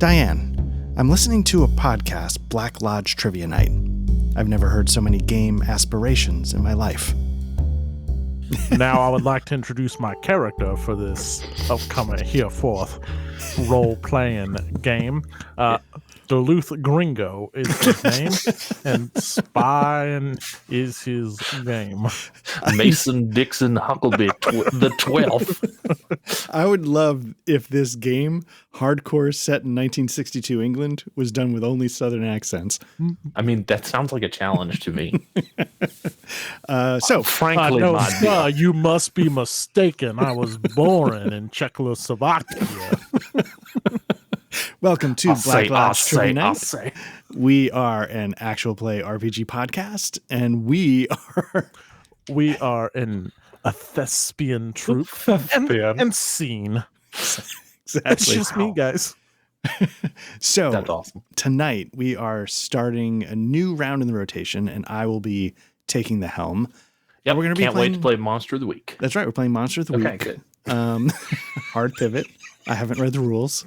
Diane, I'm listening to a podcast, Black Lodge Trivia Night. I've never heard so many game aspirations in my life. Now I would like to introduce my character for this upcoming hereforth role-playing game. Duluth Gringo is his name, and Spine is his game. Mason Dixon Huckleby, the 12th. I would love if this game, hardcore set in 1962 England, was done with only Southern accents. I mean, that sounds like a challenge to me. Frankly, no, sir, you must be mistaken. I was born in Czechoslovakia. Welcome to Black Lodge Trivia Night. I'll say. We are an actual play RPG podcast, and we are a thespian troupe and scene. Exactly. It's just me, guys. So that's awesome. Tonight we are starting a new round in the rotation, and I will be taking the helm. Yep, we're gonna be can't wait to play Monster of the Week. That's right, we're playing Monster of the Week. Okay, good. Hard pivot. I haven't read the rules.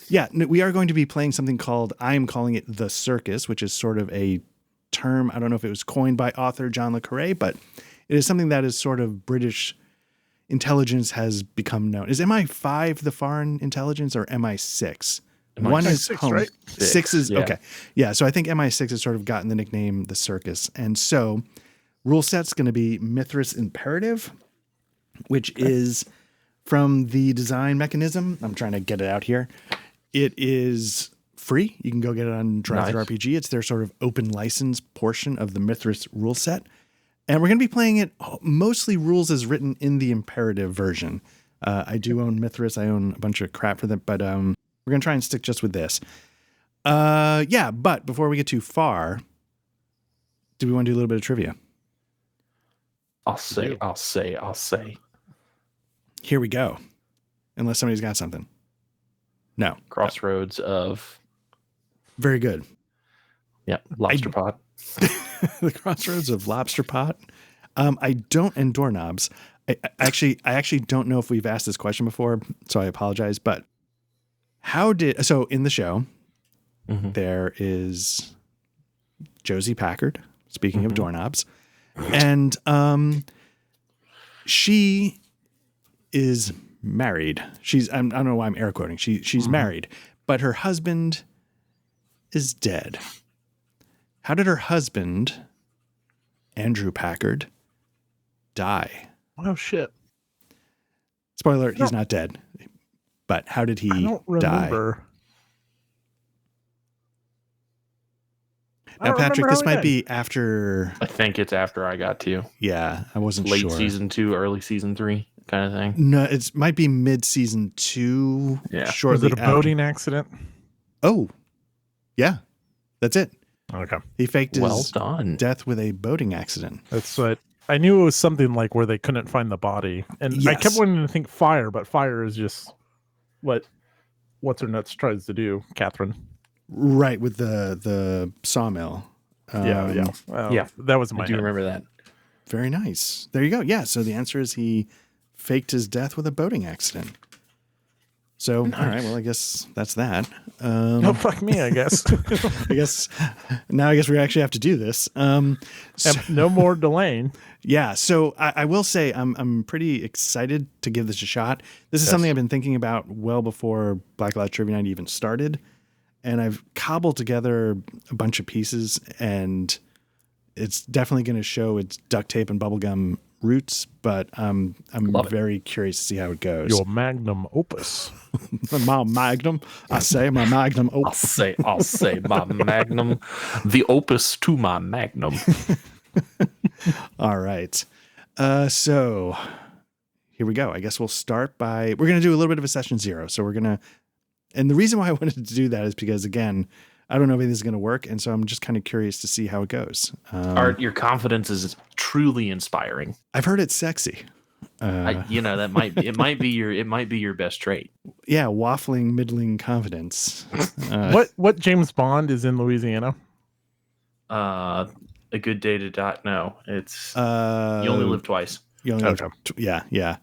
We are going to be playing something called, I am calling it the Circus, which is sort of a term. I don't know if it was coined by author John le Carré, but it is something that is sort of British intelligence has become known. Is MI5 the foreign intelligence or MI6? One is six, home. right? Six is, yeah. okay. Yeah, so I think MI6 has sort of gotten the nickname the Circus. And so rule set's going to be Mythras Imperative, which is from the design mechanism. I'm trying to get it out here. It is free. You can go get it on Drive Through RPG. It's their sort of open license portion of the Mythras rule set. And we're going to be playing it mostly rules as written in the imperative version. I do own Mythras. I own a bunch of crap for them, but we're going to try and stick just with this. But before we get too far, do we want to do a little bit of trivia? I'll say. Here we go. Unless somebody's got something. No. Crossroads of... Very good. Yep, Lobster Pot. The Crossroads of Lobster Pot. I don't, and doorknobs. I actually don't know if we've asked this question before, so I apologize, but so in the show, there is Josie Packard, speaking of doorknobs, and she is married. I don't know why I'm air quoting. She's married, but her husband is dead. How did her husband, Andrew Packard, die? Oh shit! Spoiler alert, he's not dead. But how did he die? I don't remember. Now, Patrick, this might be after... I think it's after I got to you. Yeah, I wasn't Late sure. season 2, early season 3 kind of thing. No, it might be mid-season 2. Yeah. Shortly Was it a boating accident? Oh, yeah. That's it. Okay. He faked Well his done. death with a boating accident. That's what I knew. It was something like where they couldn't find the body, and I Yes. kept wanting to think fire, but fire is just what's her nuts tries to do, Catherine. Right, with the sawmill. Yeah. That was my. I do remember that. Very nice. There you go. Yeah, so the answer is he faked his death with a boating accident. So, all right, well, I guess that's that. No, fuck me, I guess. I guess we actually have to do this. No more delaying. Yeah, so I will say I'm pretty excited to give this a shot. This is something I've been thinking about well before Black Lodge Trivia Night even started, and I've cobbled together a bunch of pieces, and it's definitely going to show its duct tape and bubblegum roots, but I'm very curious to see how it goes. Your magnum opus. My magnum. I say my magnum opus. I'll say my magnum. The opus to my magnum. All right. So here we go. I guess we'll start we're going to do a little bit of a session 0. So and the reason why I wanted to do that is because, again, I don't know if this is going to work. And so I'm just kind of curious to see how it goes. Your confidence is truly inspiring. I've heard it's sexy. That might be your best trait. Yeah. Waffling, middling confidence. What James Bond is in Louisiana? A Good Day to Die. No, it's You Only Live Twice. You only live, yeah.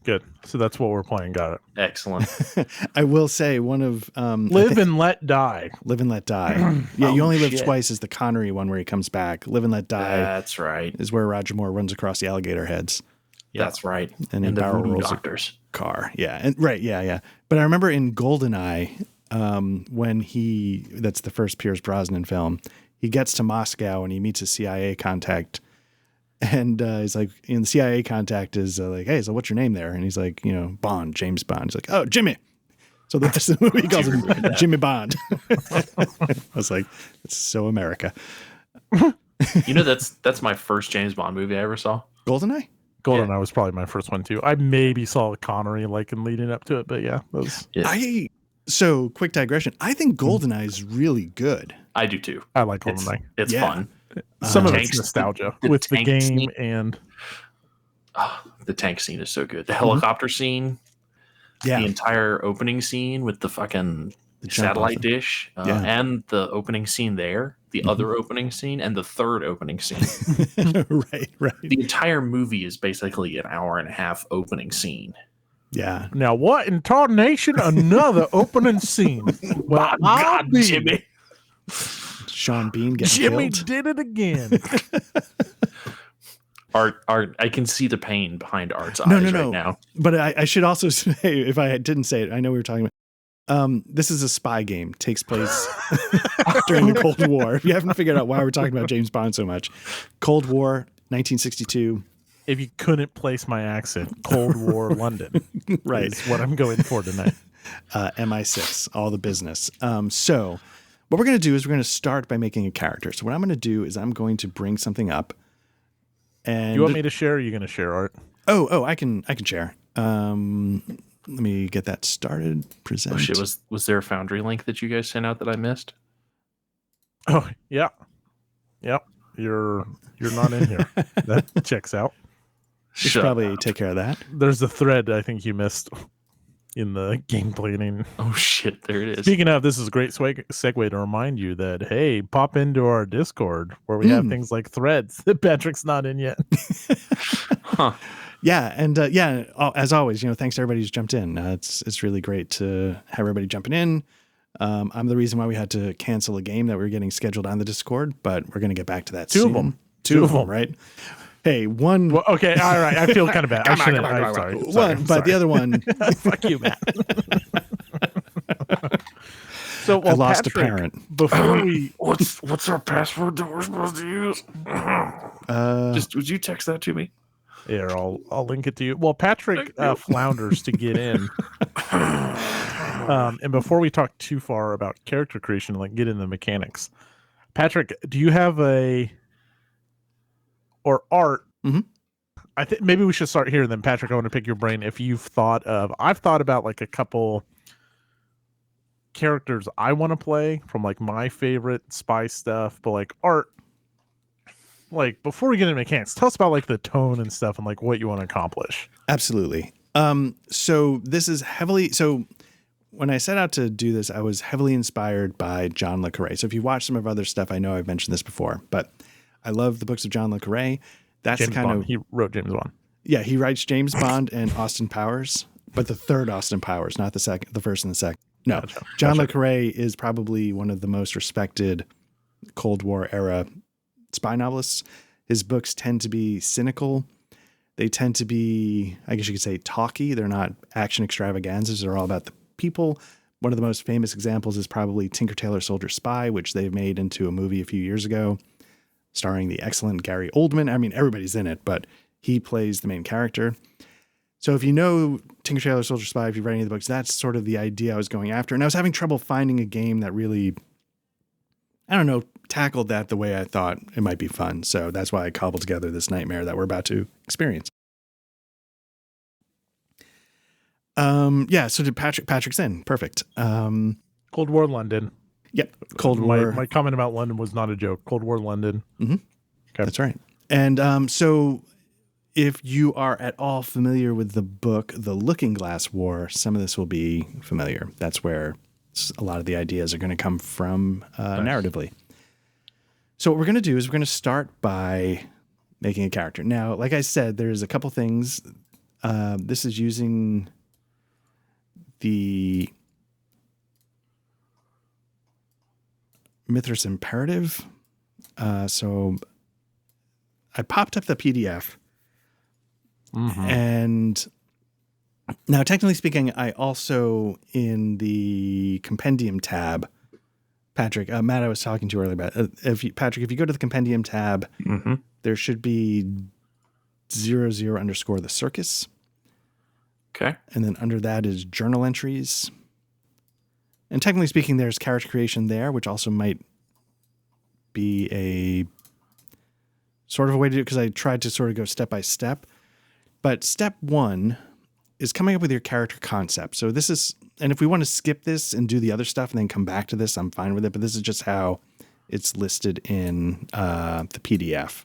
Good. So that's what we're playing. Got it. Excellent. I will say one of Live and Let Die. Live and Let Die. Yeah, you Oh, only live shit. twice is the Connery one where he comes back. Live and Let Die That's right. is where Roger Moore runs across the alligator heads. That's right. And And then the barrel voodoo rolls a doctors. car. Yeah. And right, yeah. But I remember in GoldenEye, when that's the first Pierce Brosnan film, he gets to Moscow and he meets a CIA contact. And he's like, and the CIA contact is like, hey, so what's your name there? And he's like, Bond, James Bond. He's like, oh, Jimmy. So the rest of the movie he calls him Jimmy Bond. I was like, it's so America. That's my first James Bond movie I ever saw. GoldenEye? GoldenEye was probably my first one too. I maybe saw Connery in leading up to it, but yeah, those. Yeah. So quick digression. I think GoldenEye is really good. I do too. I like GoldenEye. It's Yeah. fun. Some of tanks- it's nostalgia the with the tank game scene. and The tank scene is so good. The helicopter scene, Yeah. the entire opening scene with the fucking The jump satellite off dish, Yeah. and the opening scene there, the other opening scene, and the third opening scene. Right. The entire movie is basically an hour and a half opening scene. Yeah. now what in tarnation another opening scene. Well, My I'll God, be- Jimmy. Sean Bean getting Jimmy killed. did it again. Art, I can see the pain behind Art's No, eyes no. right now. But I should also say, if I didn't say it, I know we were talking about, this is a spy game. Takes place during the Cold War. If you haven't figured out why we're talking about James Bond so much. Cold War, 1962. If you couldn't place my accent, Cold War London Right. is what I'm going for tonight. MI6, all the business. So what we're going to do is we're going to start by making a character. So what I'm going to do is I'm going to bring something up. And You want me to share? Or are you going to share, Art? Oh, I can share. Let me get that started. Present. Oh shit! Was there a Foundry link that you guys sent out that I missed? Oh yeah, yep. You're not in here. That checks out. We should probably take care of that. There's a thread I think you missed in the game planning. Oh shit! There it is. Speaking of, this is a great segue to remind you that, hey, pop into our Discord where we have things like threads that Patrick's not in yet. Huh. Yeah, and as always, thanks to everybody who's jumped in. It's really great to have everybody jumping in. I'm the reason why we had to cancel a game that we were getting scheduled on the Discord, but we're going to get back to that Two soon. of them. Two of them, right? Hey, one. Well, okay, all right. I feel kind of bad. I'm sorry. But the other one, Fuck you, Matt. So I lost Patrick, a parent. Before we, What's our password that we're supposed to use? Would you text that to me? here, I'll link it to you. Well, Patrick flounders to get in. And before we talk too far about character creation, get in the mechanics. Patrick, do you have Art? Mm-hmm. I think maybe we should start here. And then Patrick, I want to pick your brain. If I've thought about a couple characters I want to play from my favorite spy stuff, but Art, before we get into mechanics, tell us about the tone and stuff and what you want to accomplish. Absolutely. So this is heavily, when I set out to do this, I was heavily inspired by John le Carré. So if you watch some of other stuff, I know I've mentioned this before, but I love the books of John le Carré. That's James the kind Bond. of, He wrote James Bond. yeah, he writes James Bond and Austin Powers, but the third Austin Powers, not the first and the second. No, Gotcha. John le Carré is probably one of the most respected Cold War era spy novelists. His books tend to be cynical. They tend to be, I guess you could say, talky. They're not action extravaganzas. They're all about the people. One of the most famous examples is probably Tinker Tailor Soldier Spy, which they've made into a movie a few years ago, starring the excellent Gary Oldman. I mean, everybody's in it, but he plays the main character. So if you know Tinker Tailor Soldier Spy, if you've read any of the books, that's sort of the idea I was going after. And I was having trouble finding a game that really, tackled that the way I thought it might be fun. So that's why I cobbled together this nightmare that we're about to experience. So did Patrick's in. Perfect. Cold War London. Yep. Cold War. My comment about London was not a joke. Cold War London. Mm-hmm. Okay. That's right. And so if you are at all familiar with the book, The Looking Glass War, some of this will be familiar. That's where a lot of the ideas are going to come from narratively. So what we're going to do is we're going to start by making a character. Now, like I said, there's a couple things This is using the Mythras imperative. So I popped up the PDF. And now, technically speaking, I also, in the compendium tab, Patrick, Matt, I was talking to you earlier about, Patrick, if you go to the compendium tab, there should be 00 _ the circus. Okay. And then under that is journal entries. And technically speaking, there's character creation there, which also might be a sort of a way to do it, because I tried to sort of go step by step. But step 1 is coming up with your character concept. So this is, and if we want to skip this and do the other stuff and then come back to this, I'm fine with it. But this is just how it's listed in the PDF.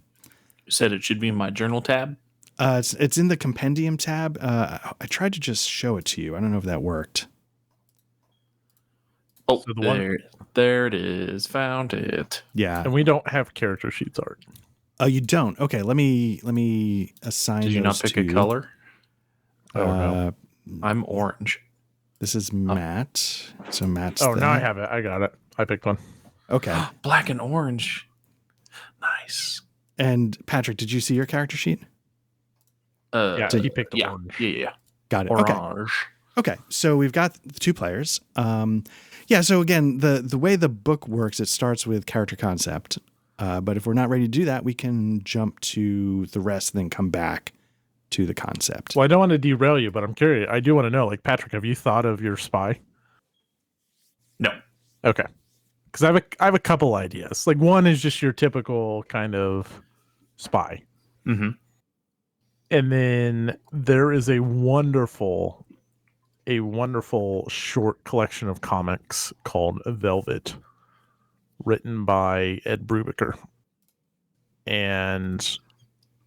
You said it should be in my journal tab? It's in the compendium tab. I tried to just show it to you. I don't know if that worked. Oh, so there it is. Found it. Yeah. And we don't have character sheets art. Oh, you don't? Okay, let me assign. Did you not pick a color? Oh no, I'm orange. This is Matt. So Matt's. Oh, now I have it. I got it. I picked one. Okay. Black and orange. Nice. And Patrick, did you see your character sheet? Yeah, he picked orange. Yeah. Got it. Orange. Okay. So we've got the 2 players. Yeah. So again, the way the book works, it starts with character concept. But if we're not ready to do that, we can jump to the rest and then come back to the concept. Well, I don't want to derail you, but I'm curious. I do want to know, like, Patrick, have you thought of your spy? No. Okay. Because I have a couple ideas. Like, one is just your typical kind of spy. Mm-hmm. And then there is a wonderful short collection of comics called Velvet, written by Ed Brubaker. And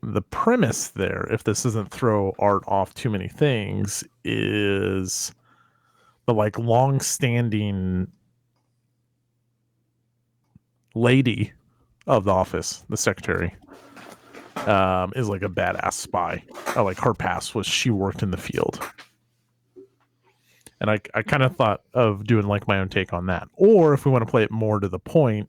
the premise there, if this doesn't throw art off too many things, is the like long-standing lady of the office, the secretary, is like a badass spy. Like her past was she worked in the field. And I kind of thought of doing like my own take on that. Or if we want to play it more to the point,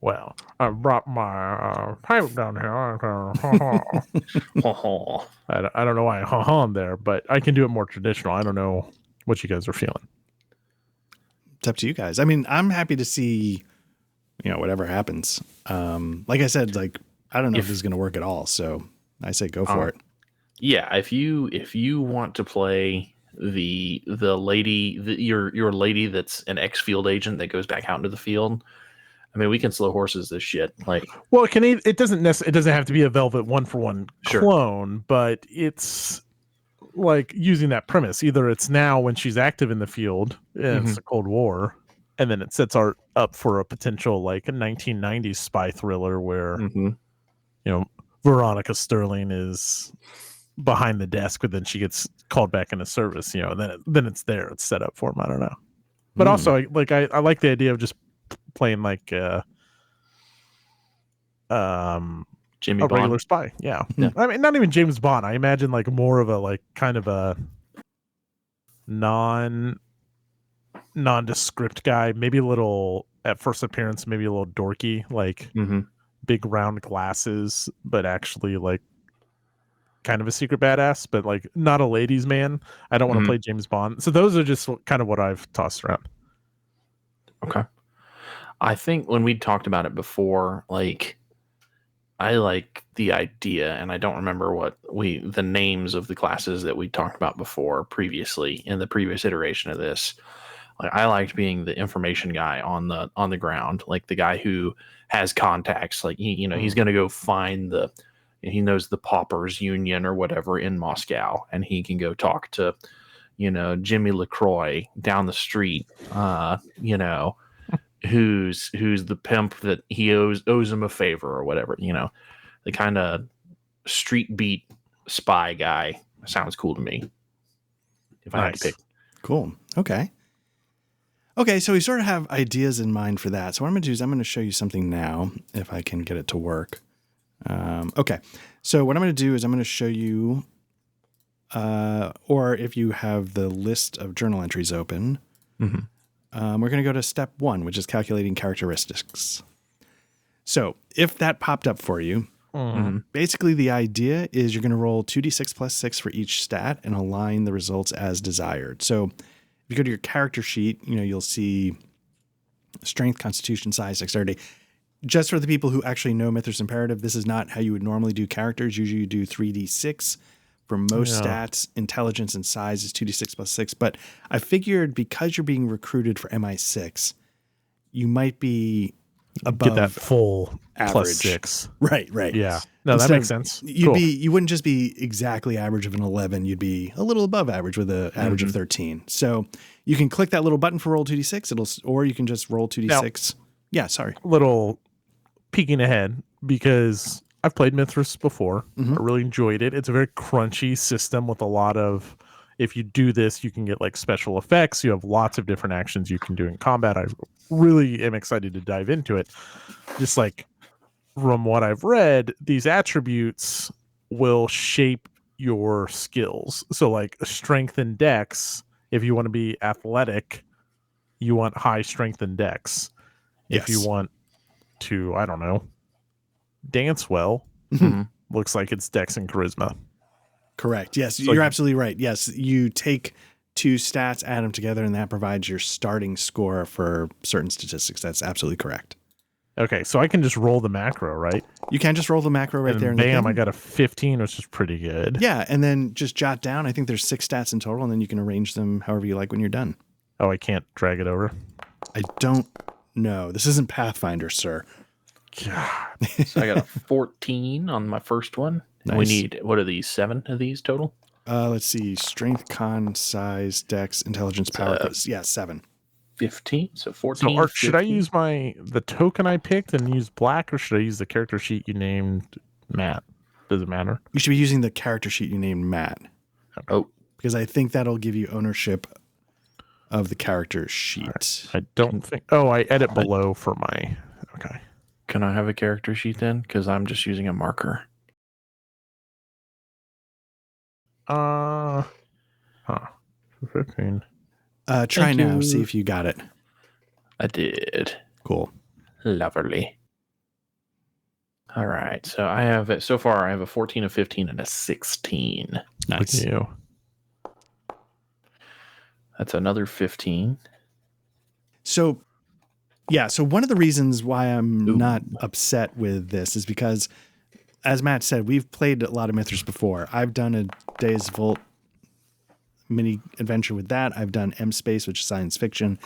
well, I brought my pipe down here. I don't know why I on there, but I can do it more traditional. I don't know what you guys are feeling. It's up to you guys. I mean, I'm happy to see, whatever happens. Like I said, like, I don't know if this is going to work at all. So I say go for it. Yeah, if you want to play the lady, your lady that's an ex-field agent that goes back out into the field, I mean, we can slow horses this shit. Like, well, it doesn't have to be a Velvet 1-for-1 clone, but it's like using that premise. Either it's now when she's active in the field, and it's the Cold War, and then it sets art up for a potential like a 1990s spy thriller where Veronica Sterling is behind the desk, but then she gets called back into service, then it's there, it's set up for him. I don't know. But also I like the idea of just playing like Jimmy a Bond. regular spy. Yeah. I mean, not even James Bond. I imagine like more of a like kind of a nondescript guy, maybe a little at first appearance, maybe a little dorky, like big round glasses, but actually like kind of a secret badass, but like not a ladies' man. I don't want to play James Bond. So those are just kind of what I've tossed around. Okay. I think when we talked about it before, like, I like the idea, and I don't remember what the names of the classes that we talked about before previously in the previous iteration of this. Like, I liked being the information guy on the ground, like the guy who has contacts. Like he's going to go find he knows the Paupers Union or whatever in Moscow, and he can go talk to, Jimmy LaCroix down the street, who's the pimp that he owes him a favor or whatever, the kind of street beat spy guy. Sounds cool to me. If I had to pick. Cool. Okay. So we sort of have ideas in mind for that. So what I'm going to do is I'm going to show you something now, if I can get it to work. Okay. So what I'm going to do is I'm going to show you, or if you have the list of journal entries open, we're going to go to step 1, which is calculating characteristics. So if that popped up for you, basically the idea is you're going to roll 2d6 plus 6 for each stat and align the results as desired. So if you go to your character sheet, you'll see strength, constitution, size, dexterity. Just for the people who actually know Mythras Imperative, this is not how you would normally do characters. Usually you do 3d6 for most stats. Intelligence and size is 2d6 plus 6. But I figured because you're being recruited for MI6, you might be above get that full average. plus 6. Right. Yeah. No, that makes sense. You wouldn't just be exactly average of an 11. You'd be a little above average with an average of 13. So you can click that little button for roll 2d6. Or you can just roll 2d6. Yeah, sorry. Little peeking ahead, because I've played Mythras before. I really enjoyed it. It's a very crunchy system with a lot of, if you do this, you can get like special effects. You have lots of different actions you can do in combat. I really am excited to dive into it. Just like from what I've read, these attributes will shape your skills. So like strength and dex, if you want to be athletic, you want high strength and dex. If you want to, I don't know, dance well, looks like it's dex and charisma. Correct. Yes, so you're absolutely right. Yes, you take 2 stats, add them together, and that provides your starting score for certain statistics. That's absolutely correct. Okay, so I can just roll the macro, right? You can just roll the macro right there. Bam, I got a 15, which is pretty good. Yeah, and then just jot down, I think there's 6 stats in total, and then you can arrange them however you like when you're done. Oh, I can't drag it over? I don't know. This isn't Pathfinder, sir. God. So I got a 14 on my first one. Nice. We need, what are these, 7 of these total? Let's see. Strength, con, size, dex, intelligence, power. 7. 15. So 14. So Art, 15. should I use the token I picked and use black, or should I use the character sheet you named Matt? Does it matter? You should be using the character sheet you named Matt. Okay. Oh. Because I think that'll give you ownership of the character sheet. I don't think. Oh, I edit below for my. Okay. Can I have a character sheet then? Because I'm just using a marker. Huh. 15. Try now. See if you got it. I did. Cool. Lovely. All right. So I have it so far. I have a 14, a 15, and a 16. Nice. Look at you. That's another 15. So, yeah. So one of the reasons why I'm not upset with this is because, as Matt said, we've played a lot of Mythras before. I've done a Days Volt mini adventure with that. I've done M Space, which is science fiction.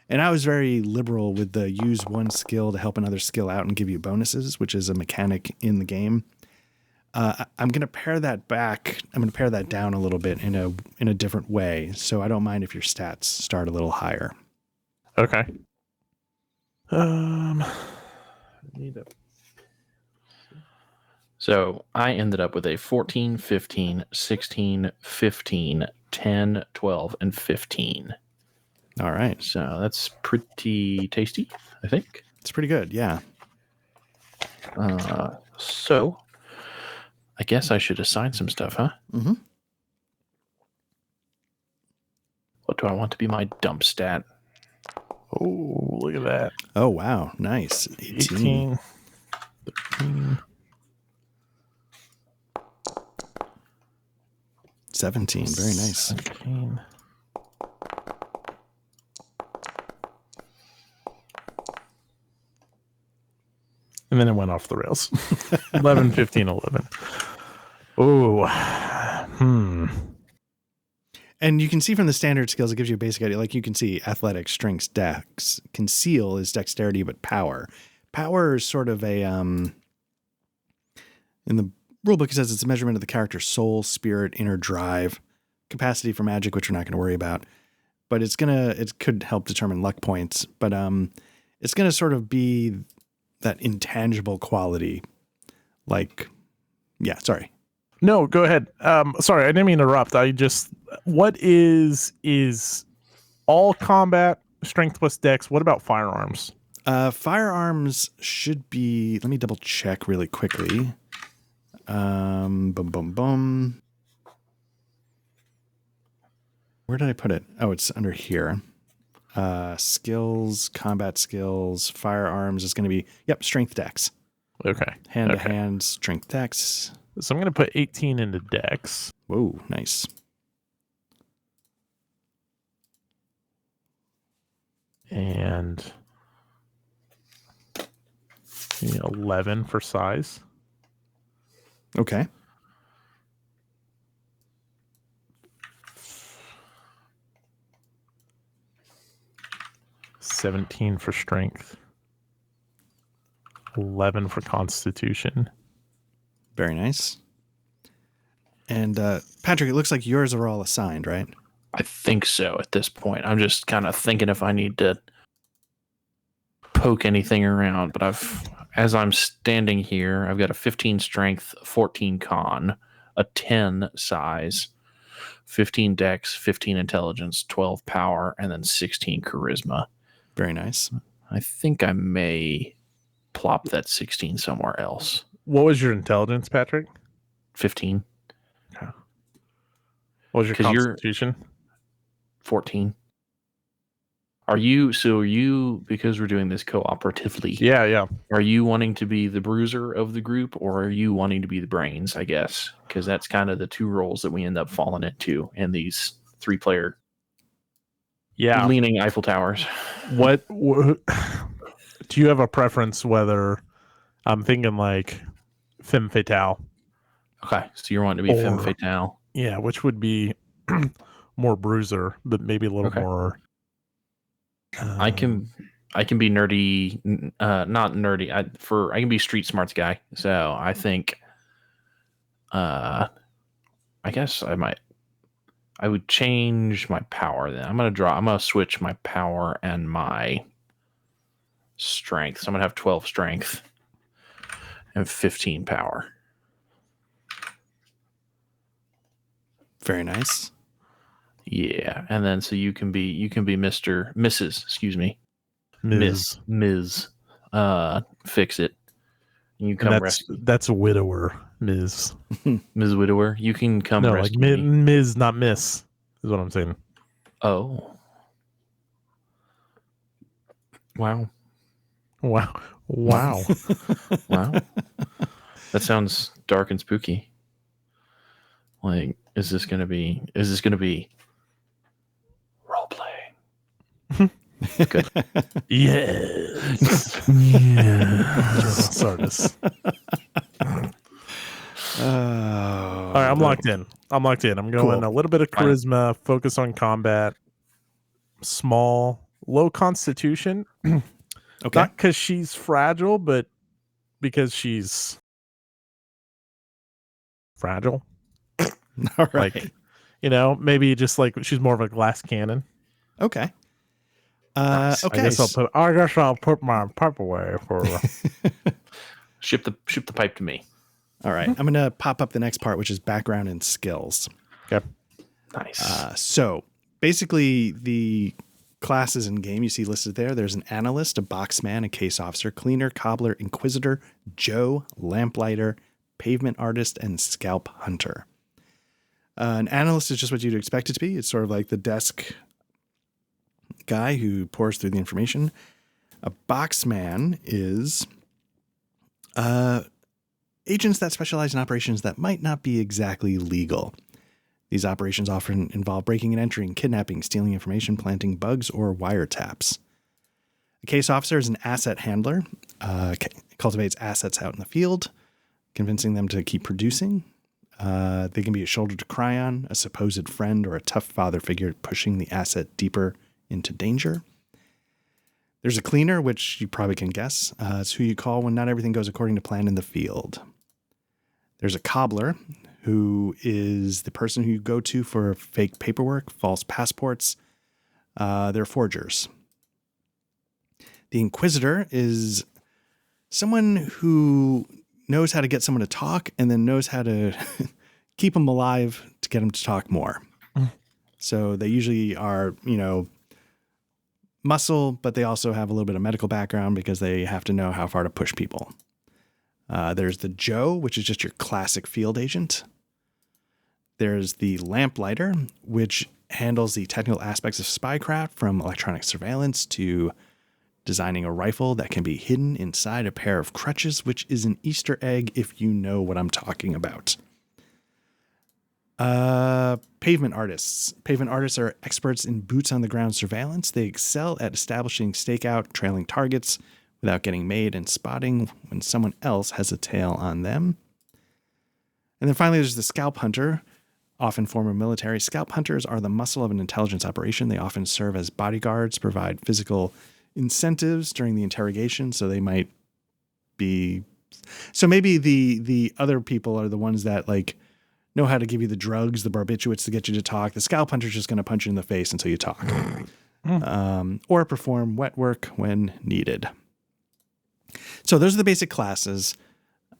And I was very liberal with the use one skill to help another skill out and give you bonuses, which is a mechanic in the game. I'm going to pare that back. I'm going to pare that down a little bit in a different way. So I don't mind if your stats start a little higher. Okay. So I ended up with a 14, 15, 16, 15, 10, 12, and 15. All right. So that's pretty tasty, I think. It's pretty good. Yeah. So I guess I should assign some stuff, huh? Mm-hmm. What do I want to be my dump stat? Oh, look at that. Oh, wow. Nice. 18. 13. 17. Very nice. 17. And then it went off the rails. 11, 15, 11. Oh. And you can see from the standard skills, it gives you a basic idea. Like you can see athletics, strengths, dex. Conceal is dexterity, but power. Power is sort of a, in the rulebook, it says it's a measurement of the character's soul, spirit, inner drive, capacity for magic, which we're not going to worry about. But it could help determine luck points. But it's going to sort of be that intangible quality. Like, yeah, sorry. No, go ahead. Sorry, I didn't mean to interrupt. What is all combat strength plus dex? What about firearms? Firearms should be, let me double check really quickly. Boom, boom, boom. Where did I put it? Oh, it's under here. Skills, combat skills, firearms is going to be, strength dex. Okay. Hand to hand, strength dex. So I'm going to put 18 into dex. Whoa, nice. And 11 for size. Okay. $17 for strength. 11 for constitution. Very nice. And Patrick, it looks like yours are all assigned, right? I think so at this point. I'm just kind of thinking if I need to poke anything around, but as I'm standing here, I've got a 15 strength, 14 con, a 10 size, 15 dex, 15 intelligence, 12 power, and then 16 charisma. Very nice. I think I may plop that 16 somewhere else. What was your intelligence, Patrick? 15. Okay. What was your constitution? 14. Are you, because we're doing this cooperatively? Yeah. Are you wanting to be the bruiser of the group, or are you wanting to be the brains, I guess? Because that's kind of the two roles that we end up falling into in these 3-player leaning Eiffel Towers. What do you have a preference whether I'm thinking like femme fatale? Okay, so you're wanting to be femme fatale. Yeah, which would be more bruiser, but maybe a little more. I can be nerdy, not nerdy. I can be street smarts guy. So I think, I guess I would change my power then. I'm gonna switch my power and my strength. So I'm gonna have 12 strength and 15 power. Very nice. Yeah, and then so you can be Mrs. Excuse me, Ms. Fix it. And you come rescue. That's a widower, Ms. Ms. Widower. You can come rescue me. Ms. Not Miss is what I'm saying. Oh, wow. Wow. That sounds dark and spooky. Like, is this gonna be role playing? Good. Yes. Yeah. Sardis. All right, I'm locked in. I'm going a little bit of charisma, focus on combat, small, low constitution. Okay. Not because she's fragile, but because she's fragile. All right. Like, maybe just like she's more of a glass cannon. Okay. Nice. Okay. I guess I'll put my pipe away for ship the pipe to me. All right. I'm going to pop up the next part, which is background and skills. Okay. Nice. So basically the classes in game you see listed there. There's an analyst, a boxman, a case officer, cleaner, cobbler, inquisitor, Joe, lamplighter, pavement artist, and scalp hunter. An analyst is just what you'd expect it to be. It's sort of like the desk guy who pours through the information. A boxman is agents that specialize in operations that might not be exactly legal. These operations often involve breaking and entering, kidnapping, stealing information, planting bugs, or wiretaps. A case officer is an asset handler, cultivates assets out in the field, convincing them to keep producing. They can be a shoulder to cry on, a supposed friend, or a tough father figure pushing the asset deeper into danger. There's a cleaner, which you probably can guess. It's who you call when not everything goes according to plan in the field. There's a cobbler, who is the person who you go to for fake paperwork, false passports. They're forgers. The inquisitor is someone who knows how to get someone to talk and then knows how to keep them alive to get them to talk more. So they usually are, muscle, but they also have a little bit of medical background because they have to know how far to push people. There's the Joe, which is just your classic field agent. There's the Lamplighter, which handles the technical aspects of spycraft, from electronic surveillance to designing a rifle that can be hidden inside a pair of crutches, which is an Easter egg if you know what I'm talking about. Pavement artists. Pavement artists are experts in boots on the ground surveillance. They excel at establishing stakeout, trailing targets without getting made, and spotting when someone else has a tail on them. And then finally, there's the Scalp Hunter, often former military. Scalp Hunters are the muscle of an intelligence operation. They often serve as bodyguards, provide physical incentives during the interrogation. So they might be, so maybe the other people are the ones that like know how to give you the drugs, the barbiturates to get you to talk. The Scalp Hunter's just going to punch you in the face until you talk. Or perform wet work when needed. So those are the basic classes.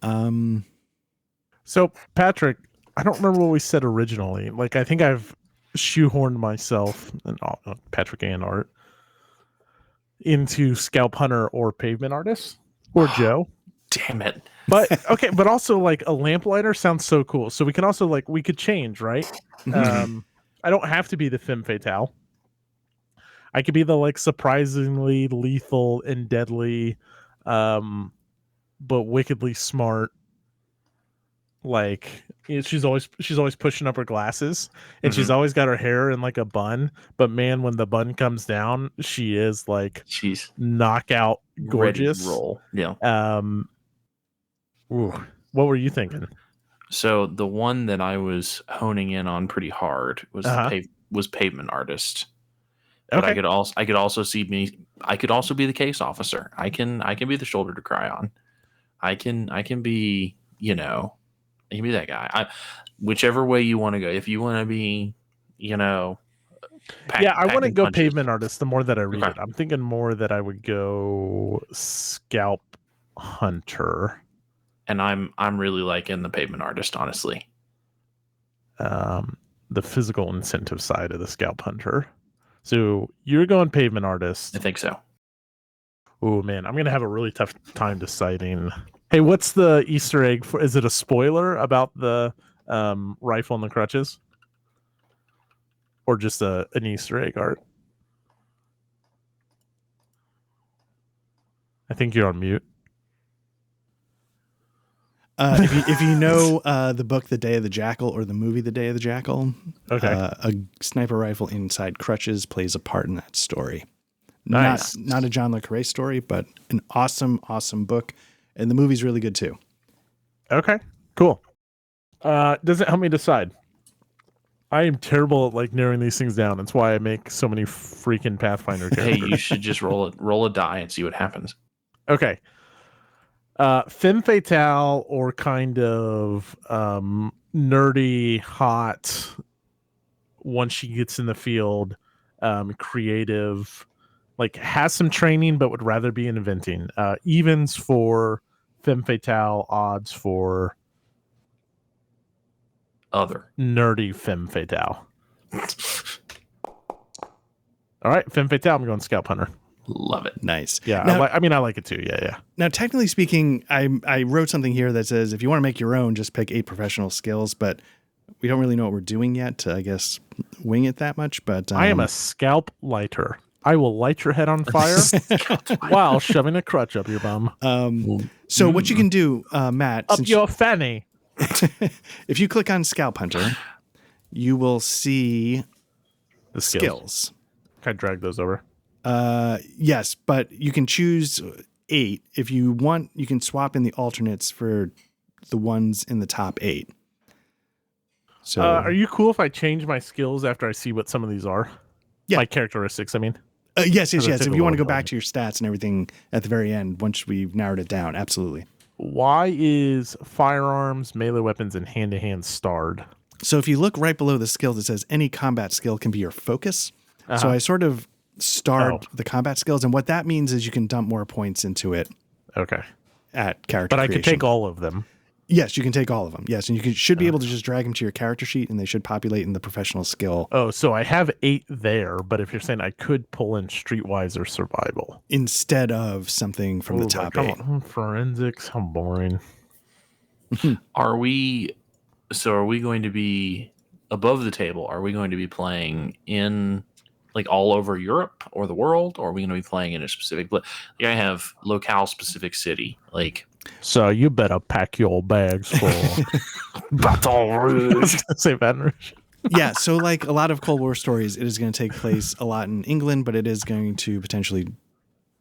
So Patrick, I don't remember what we said originally. Like, I think I've shoehorned myself, and Patrick and Art, into Scalp Hunter or Pavement Artist or Joe. Damn it. But okay, but also like a Lamplighter sounds so cool. So we can also like, we could change, right? I don't have to be the femme fatale. I could be the like surprisingly lethal and deadly, but wickedly smart. Like, she's always pushing up her glasses, and she's always got her hair in like a bun. But man, when the bun comes down, she is like, she's knockout gorgeous. Ready to roll. Yeah. What were you thinking? So the one that I was honing in on pretty hard was was Pavement Artist. But I could also be the case officer. I can be the shoulder to cry on. I can be, you can be that guy. Whichever way you want to go. If you want to be, I want to go punches. Pavement Artist. The more that I read it, I'm thinking more that I would go Scalp Hunter. And I'm really liking the Pavement Artist, honestly. The physical incentive side of the Scalp Hunter. So you're going Pavement Artist. I think so. Oh man, I'm gonna have a really tough time deciding. Hey, what's the Easter egg for? Is it a spoiler about the rifle and the crutches, or just an Easter egg, Art? I think you're on mute. If you know the book The Day of the Jackal or the movie The Day of the Jackal, okay, a sniper rifle inside crutches plays a part in that story. Nice. Not a John le Carré story, but an awesome book, and the movie's really good too. Okay, cool. Does it help me decide? I am terrible at like narrowing these things down. That's why I make so many freaking Pathfinder characters. Hey, you should just roll a die and see what happens. Okay. Femme fatale or kind of nerdy, hot, once she gets in the field, creative, like has some training but would rather be inventing. Evens for femme fatale, odds for other nerdy femme fatale. All right, femme fatale, I'm going Scalp Hunter. Love it. Nice. Yeah, now, I like it too. Yeah. Now, technically speaking, I wrote something here that says if you want to make your own, just pick 8 professional skills, but we don't really know what we're doing yet to, I guess, wing it that much. But I am a scalp lighter. I will light your head on fire while shoving a crutch up your bum. So what you can do, Matt, up your fanny. If you click on Scalp Hunter, you will see the skills. Can I drag those over? Yes, but you can choose 8. If you want, you can swap in the alternates for the ones in the top 8. So, are you cool if I change my skills after I see what some of these are? Yeah. My characteristics, I mean. Yes. If you want to go back to your stats and everything at the very end, once we've narrowed it down, absolutely. Why is firearms, melee weapons, and hand-to-hand starred? So if you look right below the skills, it says any combat skill can be your focus. So I sort of starred the combat skills, and what that means is you can dump more points into it. Okay. At character But I creation. could take all of them. Yes, you can take all of them. Yes, and you should be able to just drag them to your character sheet, and they should populate in the professional skill. Oh, so I have 8 there, but if you're saying I could pull in Streetwise or Survival instead of something from the top 8. Forensics, how boring. Are we going to be above the table? Are we going to be playing in like all over Europe or the world, or are we going to be playing in a specific like I have locale specific city, like So you better pack your bags for Baton Rouge. say Baton Rouge. Yeah, so like a lot of Cold War stories, it is going to take place a lot in England, but it is going to potentially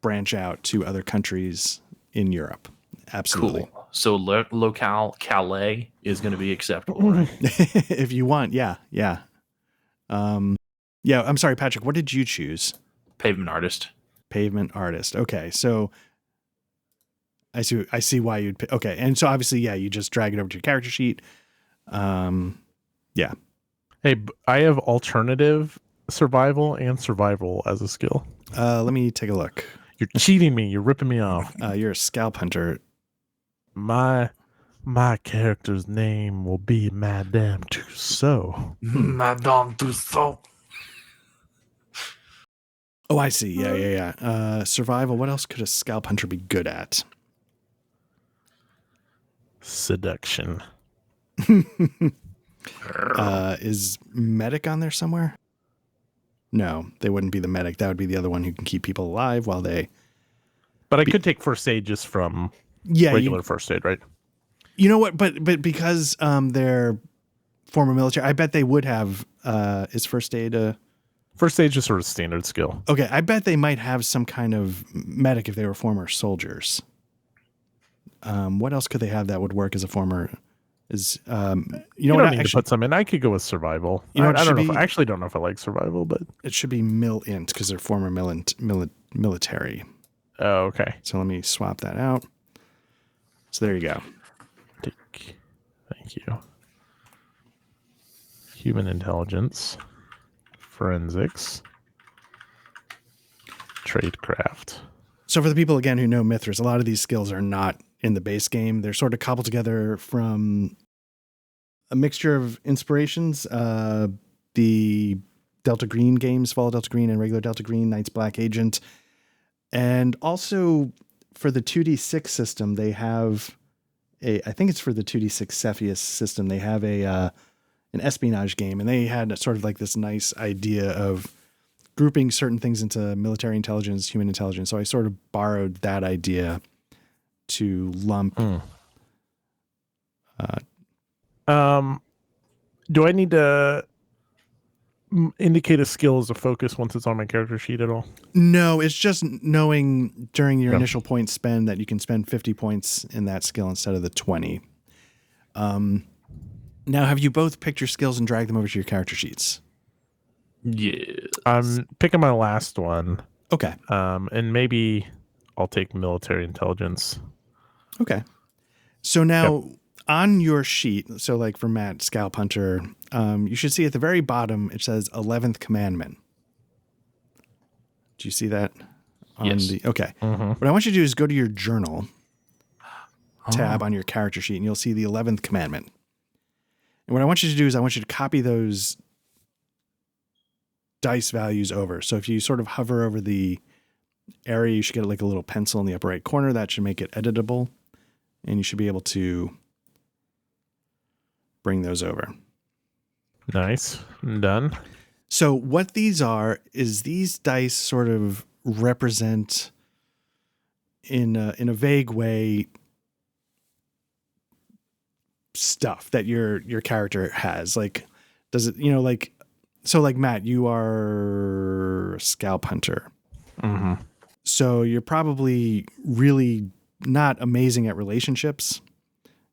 branch out to other countries in Europe. Absolutely. Cool. So locale Calais is going to be acceptable, right? If you want, yeah. Yeah, I'm sorry, Patrick, what did you choose? Pavement artist. Pavement artist. Okay, so I see why you'd pick. Okay, and so obviously, yeah, you just drag it over to your character sheet. Yeah. Hey, I have alternative survival and survival as a skill. Let me take a look. You're cheating me. You're ripping me off. You're a scalp hunter. My character's name will be Madame Tussaud. Madame Tussaud. Oh, I see. Yeah. Survival. What else could a scalp hunter be good at? Seduction. Is medic on there somewhere? No, they wouldn't be the medic. That would be the other one who can keep people alive while they. But I could take first aid just from Yeah, regular first aid, right? You know what? But because they're former military, I bet they would have. Is first aid a. First aid is just sort of standard skill. Okay, I bet they might have some kind of medic if they were former soldiers. What else could they have that would work as a former? Is you know You what? don't need to put some in. I could go with survival. You know what I don't know. should I actually don't know if I like survival, but It should be mil-int because they're former military. oh, okay. So let me swap that out. So there you go. Thank you. Human intelligence, forensics, tradecraft. So for the people again who know Mythras, a lot of these skills are not in the base game. They're sort of cobbled together from a mixture of inspirations. The Delta Green games, Fall of Delta Green and regular Delta Green, Knight's Black Agent. And also for the 2D6 system, they have I think it's for the 2D6 Cepheus system, they have an espionage game, and they had sort of like this nice idea of grouping certain things into military intelligence, human intelligence. So I sort of borrowed that idea to lump. Do I need to indicate a skill as a focus once it's on my character sheet at all? No, it's just knowing during your initial point spend that you can spend 50 points in that skill instead of the 20. Now, have you both picked your skills and dragged them over to your character sheets? Yes. I'm picking my last one. Okay. And maybe I'll take military intelligence. Okay. So now on your sheet, so like for Matt, Scalp Hunter, you should see at the very bottom, it says 11th Commandment. Do you see that? Yes. Okay. What I want you to do is go to your journal tab on your character sheet, and you'll see the 11th Commandment. And what I want you to do is I want you to copy those dice values over. So if you sort of hover over the area, you should get like a little pencil in the upper right corner. That should make it editable. And you should be able to bring those over. Nice. I'm done. So what these are is these dice sort of represent in a vague way stuff that your character has. Like, does it, you know, like, so like Matt, you are a scalp hunter. So you're probably really not amazing at relationships.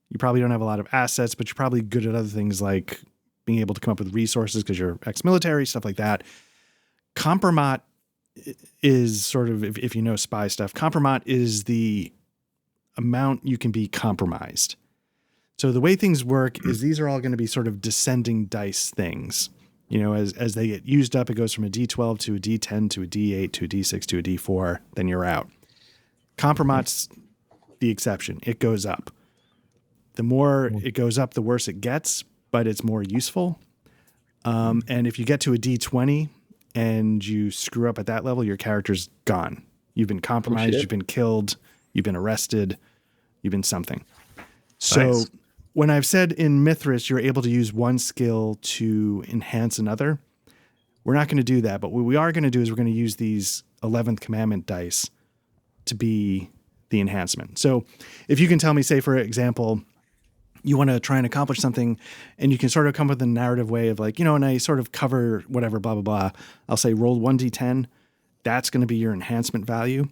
You probably don't have a lot of assets, but you're probably good at other things like being able to come up with resources because you're ex-military, stuff like that. Compromat is sort of, if you know spy stuff, compromat is the amount you can be compromised. So the way things work is these are all going to be sort of descending dice things. You know, as they get used up, it goes from a D12 to a D10 to a D8 to a D6 to a D4, then you're out. Compromat's the exception. It goes up. The more it goes up, the worse it gets, but it's more useful. And if you get to a D20 and you screw up at that level, your character's gone. You've been compromised, you've been killed, you've been arrested, you've been something. So when I've said in Mythras, you're able to use one skill to enhance another, we're not going to do that. But what we are going to do is we're going to use these 11th commandment dice to be the enhancement. So if you can tell me, say, for example, you want to try and accomplish something and you can sort of come up with a narrative way of like, and I sort of cover whatever, blah, blah, blah. I'll say roll 1d10. That's going to be your enhancement value.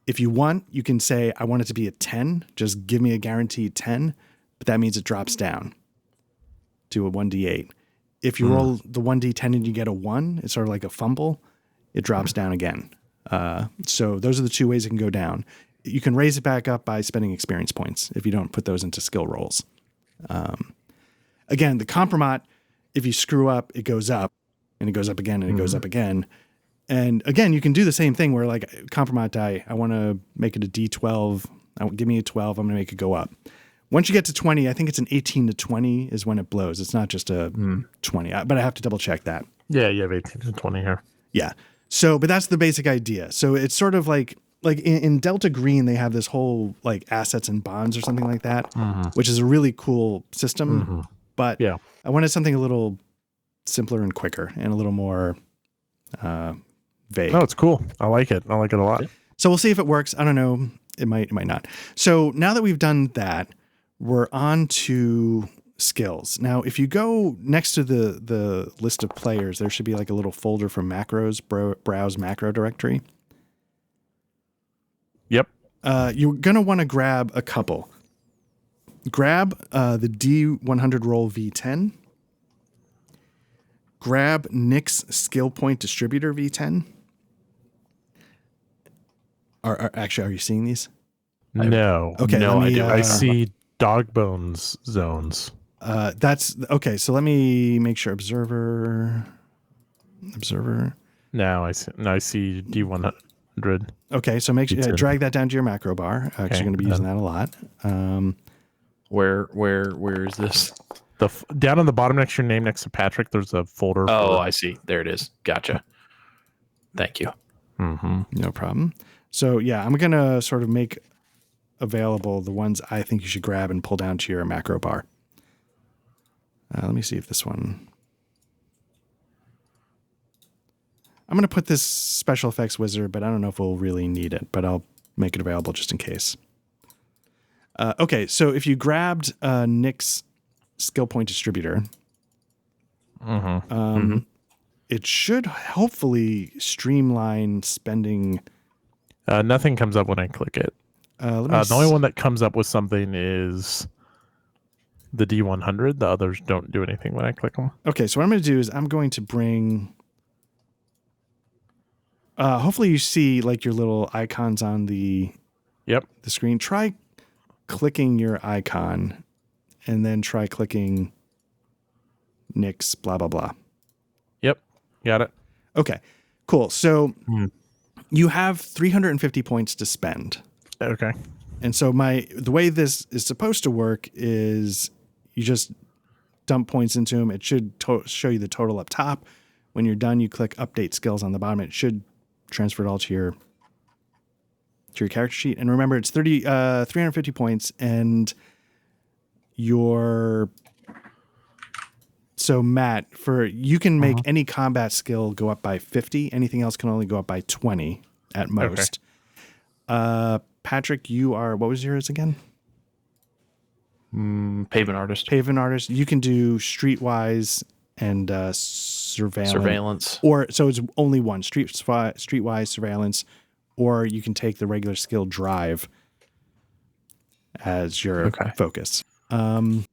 If you want, you can say, I want it to be a 10. Just give me a guaranteed 10. But that means it drops down to a 1d8. If you roll the 1d10 and you get a 1, it's sort of like a fumble. It drops down again. So those are the two ways it can go down. You can raise it back up by spending experience points if you don't put those into skill rolls. Again, the compromat, if you screw up, it goes up and it goes up again and it goes up again. And again, you can do the same thing where like compromat die, I want to make it a D12. Give me a 12. I'm going to make it go up. Once you get to 20, I think it's an 18 to 20 is when it blows. It's not just a 20, but I have to double check that. Yeah, you have 18 to 20 here. Yeah. So, but that's the basic idea. So it's sort of like in Delta Green, they have this whole like assets and bonds or something like that, which is a really cool system. But yeah, I wanted something a little simpler and quicker and a little more vague. No, it's cool. I like it. I like it a lot. So we'll see if it works. I don't know. It might not. So now that we've done that, we're on to skills. Now, if you go next to the list of players, there should be like a little folder for macros, browse macro directory. Yep. You're going to want to grab a couple. Grab the D100 roll V10. Grab Nick's skill point distributor V10. Actually, are you seeing these? No. Okay. No, I see dog bones zones. That's okay. So let me make sure. Observer. Now I see D100. Okay, so make sure drag that down to your macro bar. Actually, you're going to be using that a lot. Where is this? Down on the bottom next to your name, next to Patrick, there's a folder. Oh, I see. There it is. Gotcha. Thank you. No problem. So yeah, I'm going to sort of make available the ones I think you should grab and pull down to your macro bar. Let me see if this one... I'm going to put this special effects wizard, but I don't know if we'll really need it, but I'll make it available just in case. Okay, so if you grabbed Nick's skill point distributor, it should hopefully streamline spending. Nothing comes up when I click it. The only one that comes up with something is the D100. The others don't do anything when I click them. Okay, so what I'm going to do is I'm going to bring... hopefully you see like your little icons on the screen. Try clicking your icon and then try clicking Nick's blah, blah, blah. Yep. Got it. Okay, cool. So you have 350 points to spend. Okay. And so the way this is supposed to work is you just dump points into them. It should show you the total up top. When you're done, you click update skills on the bottom. It should transfer it all to your character sheet. And remember, it's 350 points, and so Matt, you can make any combat skill go up by 50. Anything else can only go up by 20 at most. Okay. Patrick, what was yours again? Pavement artist. Pavement artist. You can do streetwise and surveillance. So it's only one, streetwise surveillance, or you can take the regular skill drive as your focus. And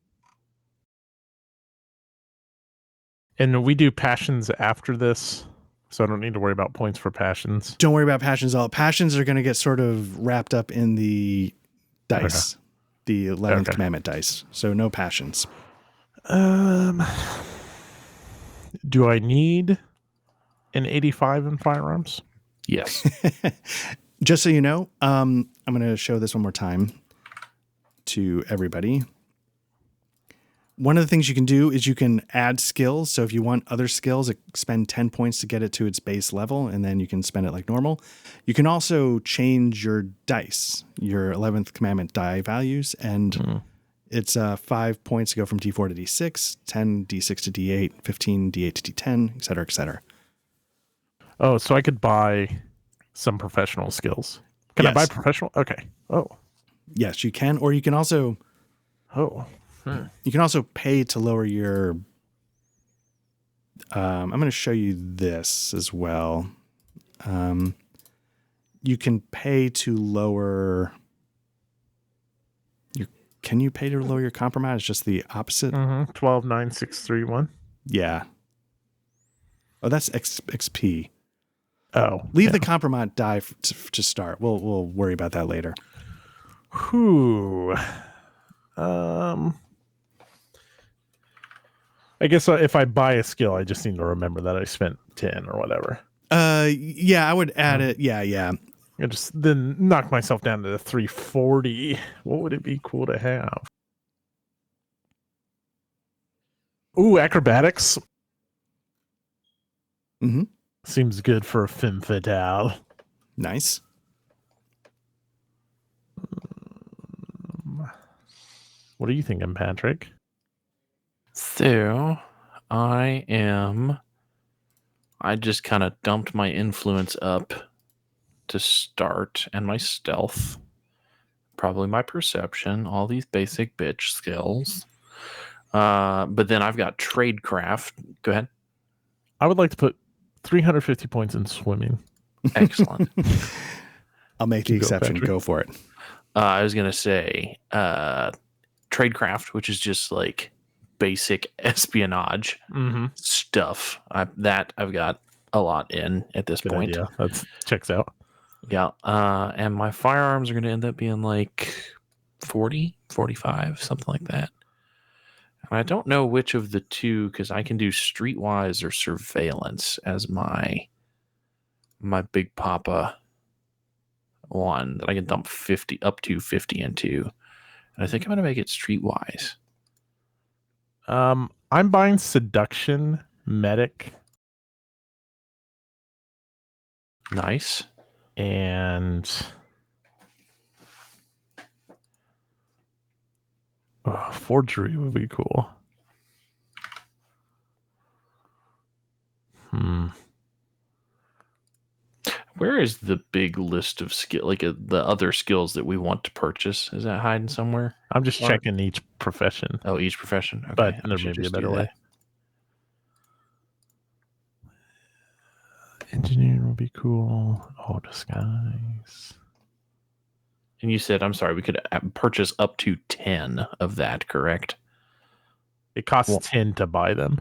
we do passions after this, so I don't need to worry about points for passions. Don't worry about passions at all. Passions are going to get sort of wrapped up in the dice, the 11th commandment dice. So no passions. Do I need an 85 in firearms? Yes. Just so you know, I'm going to show this one more time to everybody. One of the things you can do is you can add skills. So if you want other skills, spend 10 points to get it to its base level, and then you can spend it like normal. You can also change your dice, your 11th commandment die values, and It's 5 points to go from D4 to D6, 10 D6 to D8, 15 D8 to D10, et cetera, et cetera. Oh, so I could buy some professional skills. Can I buy Yes. professional? Okay. Oh. Yes, you can, or you can also pay to lower your. I'm going to show you this as well. You can pay to lower. Can you pay to lower your compromise? It's just the opposite. 12, 9, 6, 3, 1. Yeah. Oh, that's XP. Oh, Leave the compromise die to start. We'll worry about that later. Whew. I guess if I buy a skill, I just need to remember that I spent 10 or whatever. Yeah, I would add it. Yeah. I just then knock myself down to the 340. What would it be cool to have? Ooh, acrobatics. Mm-hmm. Seems good for a femme fatale. Nice. What are you thinking, Patrick? So, I just kind of dumped my influence up to start, and my stealth, probably my perception, all these basic bitch skills. But then I've got tradecraft. Go ahead. I would like to put 350 points in swimming. Excellent. I'll make the exception. Patrick. Go for it. I was going to say tradecraft, which is just like basic espionage stuff. I've got a lot in at this Good point. idea. That checks out. Yeah. And my firearms are going to end up being like 40, 45, something like that. And I don't know which of the two, because I can do streetwise or surveillance as my big papa one that I can dump up to 50 into. And I think I'm going to make it streetwise. I'm buying seduction, medic, Nice. and forgery would be cool. Where is the big list of the other skills that we want to purchase? Is that hiding somewhere? I'm just checking each profession. Oh, each profession. Okay. But I there should may be a just better do way. that. Engineer will be cool. Oh, disguise. And you said, I'm sorry, we could purchase up to 10 of that, correct? It costs 10 to buy them.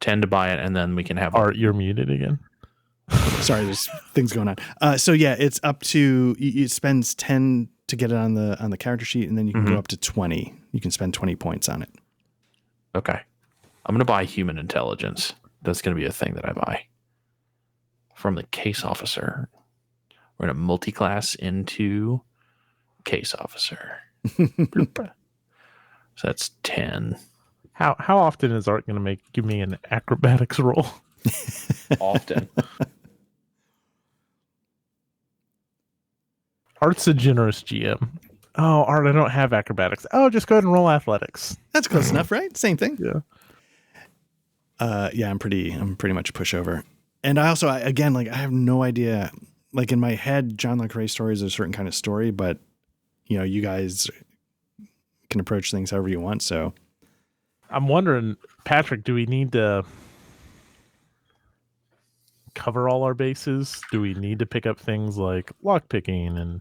10 to buy it, and then we can have... Art, you're muted again. Sorry, there's things going on. So yeah, it's up to it spends 10 to get it on the character sheet, and then you can go up to 20. You can spend 20 points on it. Okay. I'm going to buy human intelligence. That's going to be a thing that I buy. From the case officer. We're going to multi-class into case officer. So that's 10. How often is Art going to give me an acrobatics roll? Often. Art's a generous GM. Oh, Art, I don't have acrobatics. Oh, just go ahead and roll athletics. That's close enough, right? Same thing. Yeah. Yeah, I'm pretty much a pushover. And I also, again, I have no idea. Like in my head, John Le Carre's story is a certain kind of story, but you guys can approach things however you want. So I'm wondering, Patrick, do we need to cover all our bases? Do we need to pick up things like lockpicking and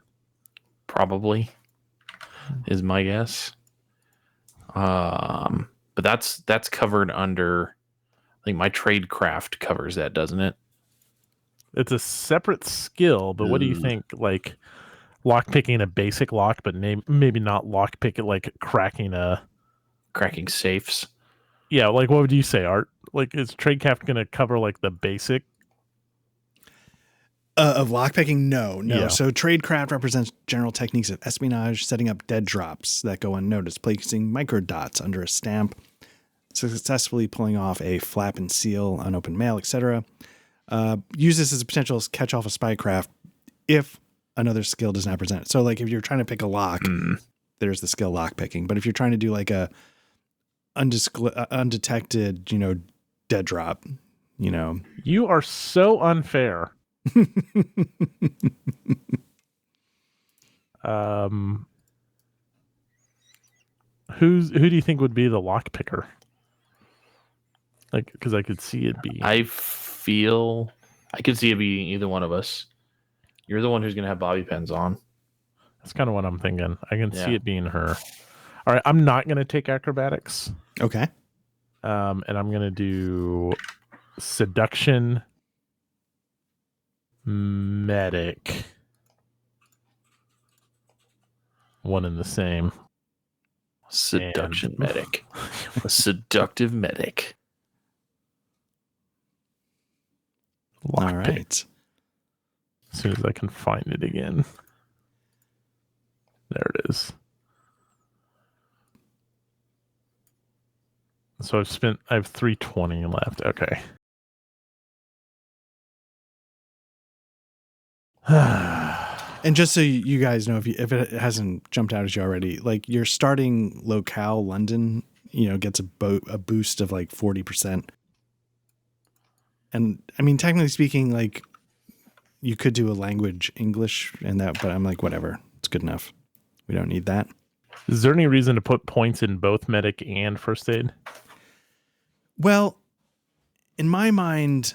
Probably is my guess. But that's covered under, I think my tradecraft covers that, doesn't it? it's a separate skill, but what do you think, like lockpicking a basic lock, but maybe not lockpick it, Cracking safes. Yeah, what would you say, Art? Is tradecraft going to cover the basic? Of lockpicking? No. Yeah. So tradecraft represents general techniques of espionage, setting up dead drops that go unnoticed, placing microdots under a stamp, successfully pulling off a flap and seal, unopened mail, etc. Use this as a potential catch off a spycraft if another skill does not present it. So if you're trying to pick a lock, there's the skill lockpicking. But if you're trying to do like a undetected, dead drop, You are so unfair. Who do you think would be the lock picker? Like, because I could see it be. I could see it being either one of us. You're the one who's gonna have bobby pins on. That's kind of what I'm thinking. I can see it being her. All right, I'm not gonna take acrobatics. Okay. And I'm gonna do seduction, medic. One and the same. Seduction medic. A seductive medic. All right. As soon as I can find it again. There it is. So I have 320 left. Okay. And just so you guys know, if it hasn't jumped out at you already, like your starting locale, London, gets a boost of like 40%. And I mean, technically speaking, like you could do a language English and that, but I'm like, whatever, it's good enough. We don't need that. Is there any reason to put points in both medic and first aid? Well, in my mind,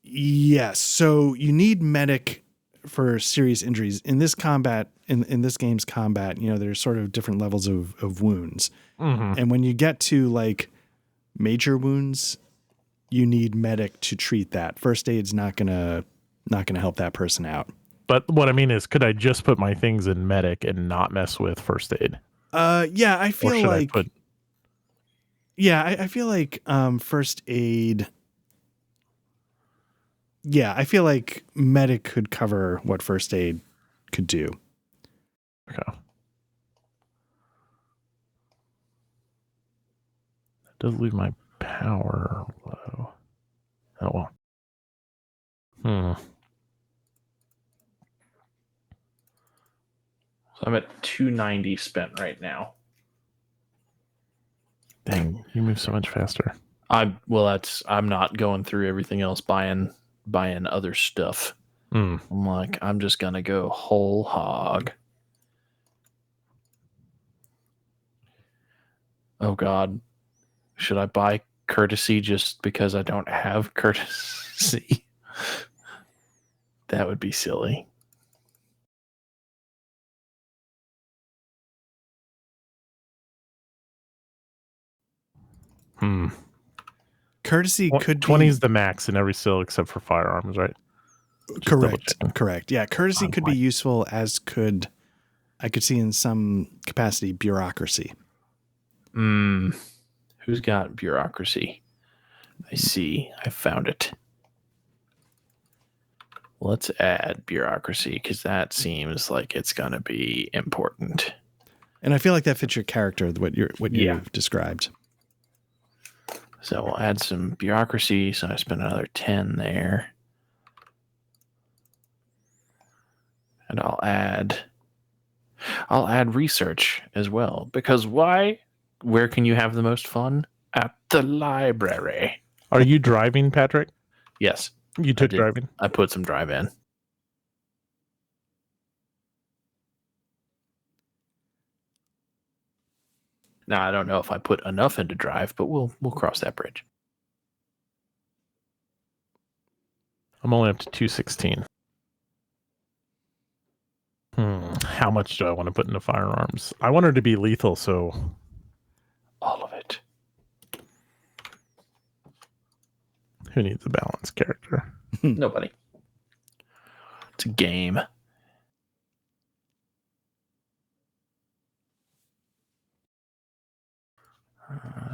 yes. So you need medic for serious injuries in this combat. In this game's combat, there's sort of different levels of wounds, and when you get to like major wounds, you need medic to treat that. First aid's not gonna help that person out. But what I mean is, could I just put my things in medic and not mess with first aid? Yeah, I feel like. I feel like first aid. Yeah, I feel like medic could cover what first aid could do. Okay. That does leave my power low. Oh well. So I'm at 290 spent right now. Dang, you move so much faster. I'm not going through everything else buying other stuff. I'm like, I'm just gonna go whole hog. Oh God, should I buy courtesy just because I don't have courtesy? That would be silly. Courtesy could 20 be is the max in every skill except for firearms, right? Correct. Yeah, courtesy could be useful, as I could see in some capacity bureaucracy. Who's got bureaucracy? I see. I found it. Let's add bureaucracy because that seems like it's going to be important. And I feel like that fits your character, what you've described. So we'll add some bureaucracy. So I spent another 10 there. And I'll add research as well. Because why? Where can you have the most fun? At the library. Are you driving, Patrick? Yes. You took driving? I put some drive in. Now, I don't know if I put enough into drive, but we'll cross that bridge. I'm only up to 216. How much do I want to put into firearms? I want her to be lethal, so... all of it. Who needs a balanced character? Nobody. It's a game.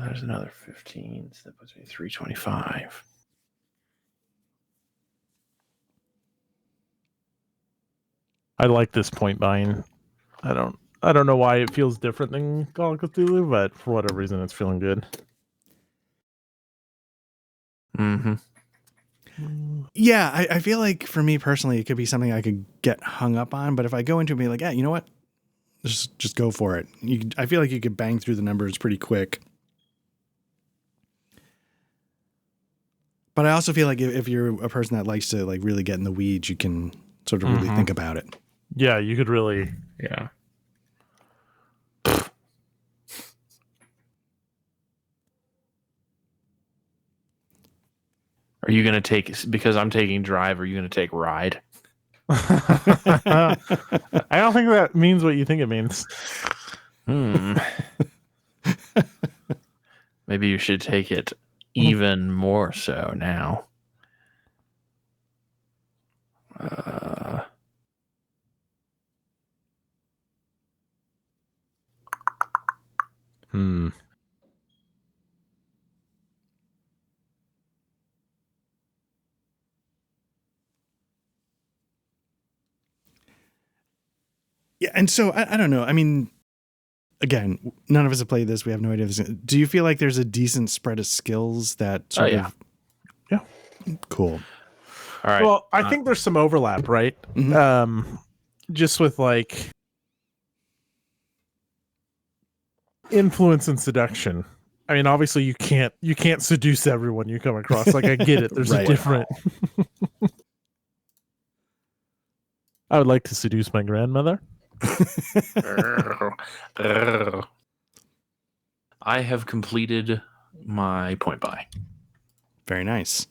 There's another 15, so that puts me 325. I like this point buying. I don't know why it feels different than Call of Cthulhu, but for whatever reason, it's feeling good. Yeah, I feel like for me personally, it could be something I could get hung up on. But if I go into it and be like, yeah, you know what? Just go for it. I feel like you could bang through the numbers pretty quick. But I also feel like if you're a person that likes to like really get in the weeds, you can sort of really think about it. Yeah, you could really. Yeah. Are you going to take, because I'm taking drive, are you going to take ride? I don't think that means what you think it means. Maybe you should take it even more so now. Yeah, and so I don't know. I mean, again, none of us have played this. We have no idea. Do you feel like there's a decent spread of skills that sort of? Yeah. Cool. All right. Well, I think there's some overlap, right? Just with like influence and seduction. I mean, obviously you can't seduce everyone you come across. Like, I get it. There's a different. I would like to seduce my grandmother. I have completed my point buy. Very nice.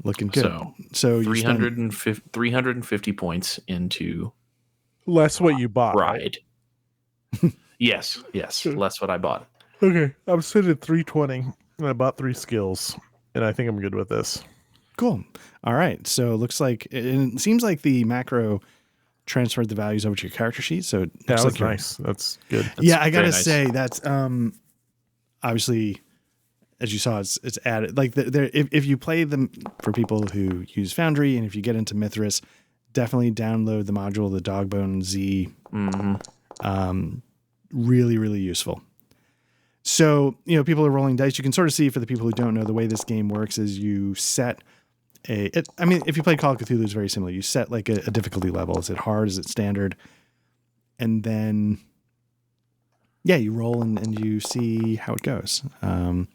Looking good. So 350 points into less what you bought. Ride. Yes. Less what I bought. Okay. I'm sitting at 320 and I bought 3 skills and I think I'm good with this. Cool. All right. So it looks like it seems like the macro transferred the values over to your character sheet. So it looks like nice. That's good. Yeah, I gotta say that's obviously, as you saw, it's added. Like if you play them for people who use Foundry, and if you get into Mythras, definitely download the module, the Dogbone Z. Really, really useful. So people are rolling dice. You can sort of see, for the people who don't know, the way this game works is you set if you play Call of Cthulhu, it's very similar. You set like a difficulty level. Is it hard? Is it standard? And then, you roll and you see how it goes. I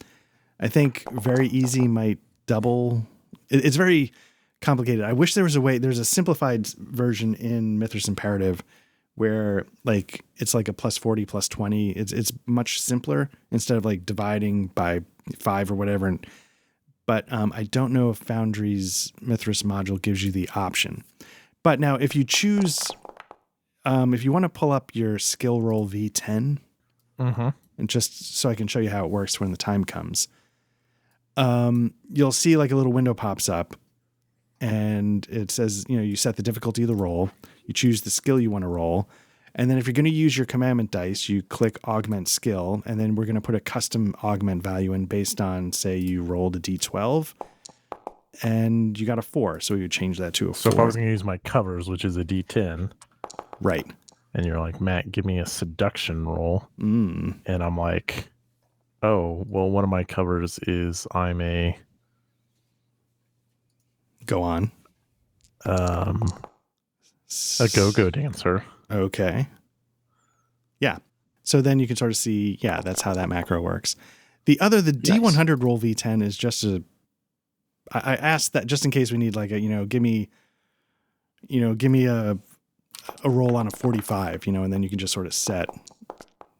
think very easy might double. It's very complicated. I wish there was a way. There's a simplified version in Mythras Imperative where like it's like a +40, +20. It's much simpler instead of like dividing by 5 or whatever. But I don't know if Foundry's Mythras module gives you the option. But now if you choose, if you want to pull up your skill roll V10, and just so I can show you how it works when the time comes, you'll see like a little window pops up and it says, you set the difficulty of the roll, you choose the skill you want to roll. And then if you're going to use your commandment dice, you click augment skill, and then we're going to put a custom augment value in based on, say, you rolled a D12 and you got a 4. So we would change that to a 4. So if I was going to use my covers, which is a D10. Right. And you're like, Matt, give me a seduction roll. And I'm like, oh, well, one of my covers is I'm a... Go on. A go-go dancer. Okay. Yeah. So then you can sort of see, that's how that macro works. The D100 roll V10 is just I asked that just in case we need like a, give me a roll on a 45, and then you can just sort of set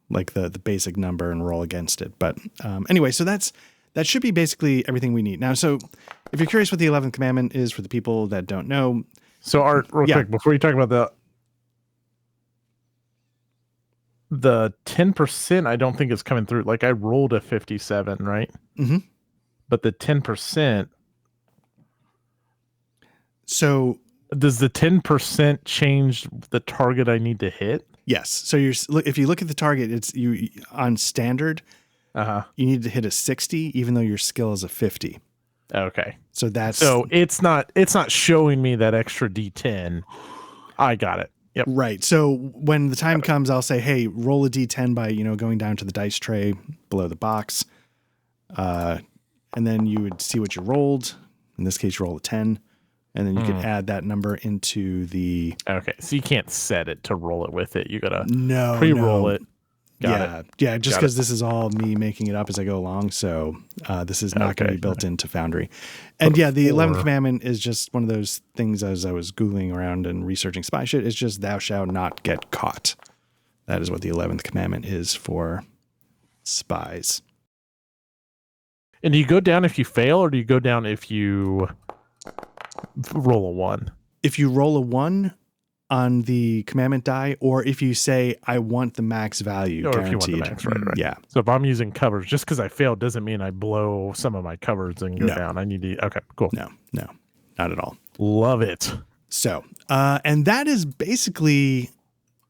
like the basic number and roll against it. But anyway, so that should be basically everything we need. Now, so if you're curious what the 11th commandment is for the people that don't know. So Art, real quick, before you talk about the 10%, I don't think is coming through. Like I rolled a 57, right? But the 10%. So does the 10% change the target I need to hit? Yes. So if you look at the target, it's you on standard. You need to hit a 60, even though your skill is a 50. Okay. So it's not showing me that extra D10. I got it. Yep. Right. So when the time comes, I'll say, hey, roll a D10 by, going down to the dice tray below the box. And then you would see what you rolled. In this case, roll a 10, and then you can add that number into the. Okay, so you can't set it to roll it with it. You gotta No, pre-roll no. it. Got it. Yeah, just Got because this is all me making it up as I go along, so this is not going to be built into Foundry. And yeah, the 11th commandment is just one of those things. As I was googling around and researching spy shit, it's just thou shalt not get caught. That is what the 11th commandment is for spies. And do you go down if you fail, or do you go down if you roll a 1? If you roll a 1 on the commandment die, or if you say, I want the max value, Or guaranteed. if you want the max, right. Yeah. So if I'm using covers, just because I failed doesn't mean I blow some of my covers and go down. I need to. Okay, cool. No, not at all. Love it. So, and that is basically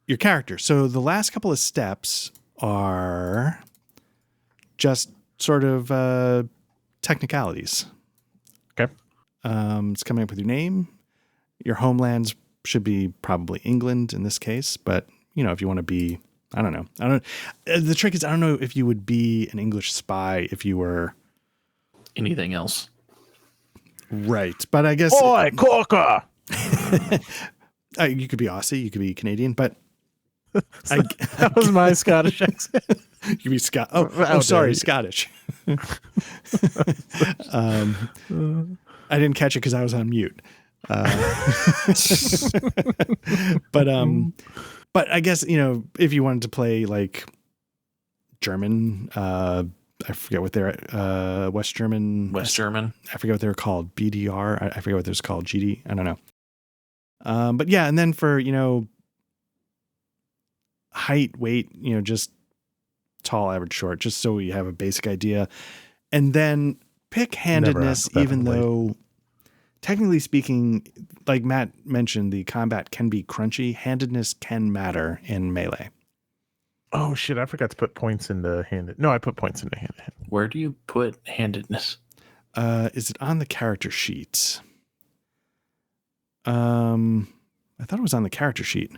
your character. So the last couple of steps are just sort of technicalities. Okay. It's coming up with your name. Your homelands should be probably England in this case, but if you want to be, I don't know. The trick is, I don't know if you would be an English spy if you were anything else. Right. But I guess. Oi, corker! You could be Aussie, you could be Canadian, but that was my Scottish accent. You could be sorry, Scottish. I didn't catch it because I was on mute. But I guess if you wanted to play like German, I forget what they're West German. I forget what they're called. BDR. I forget what there's called. GD. I don't know. But yeah, and then for height, weight, just tall, average, short, just so we have a basic idea, and then pick handedness, even though. Technically speaking, like Matt mentioned, the combat can be crunchy. Handedness can matter in melee. Oh, shit. I forgot to put points into handed. No, I put points into handed. Where do you put handedness? Is it on the character sheet? I thought it was on the character sheet.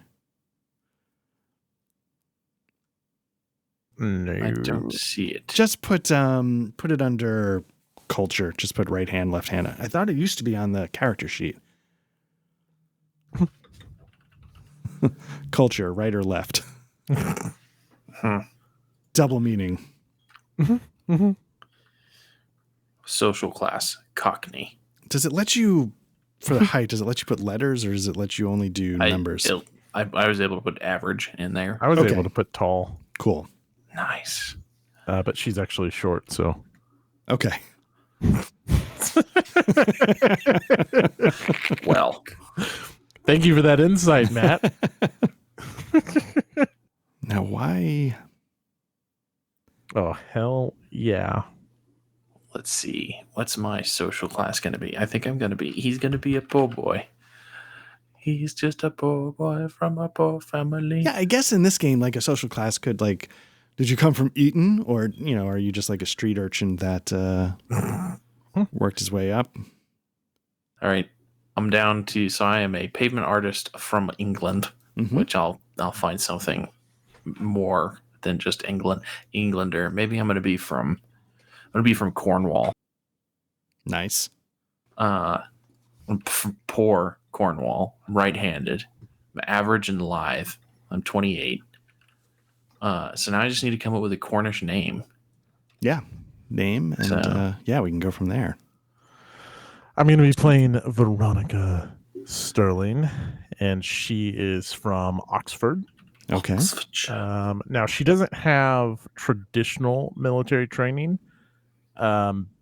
No. I don't see it. Just put it under culture. Just put right hand, left hand. I thought it used to be on the character sheet. Culture, right or left. Double meaning. Social class, Cockney. Does it let you, for the height, does it let you put letters, or does it let you only do numbers? I was able to put average in there. I was able to put tall. Cool. Nice. But she's actually short, so. Okay. Well, thank you for that insight, Matt. Now, why? Oh, hell yeah. Let's see. What's my social class going to be? I think he's going to be a poor boy. He's just a poor boy from a poor family. Yeah, I guess in this game, like a social class could did you come from Eton, or, are you just like a street urchin that worked his way up? All right. I'm down to, so I am a pavement artist from England, which I'll find something more than just Englander. Maybe I'm going to be from Cornwall. Nice. Poor Cornwall. I'm right-handed. I'm average and lithe. I'm 28. So now I just need to come up with a Cornish name. Yeah. Name. And we can go from there. I'm going to be playing Veronica Sterling, and she is from Oxford. Okay. Now, she doesn't have traditional military training.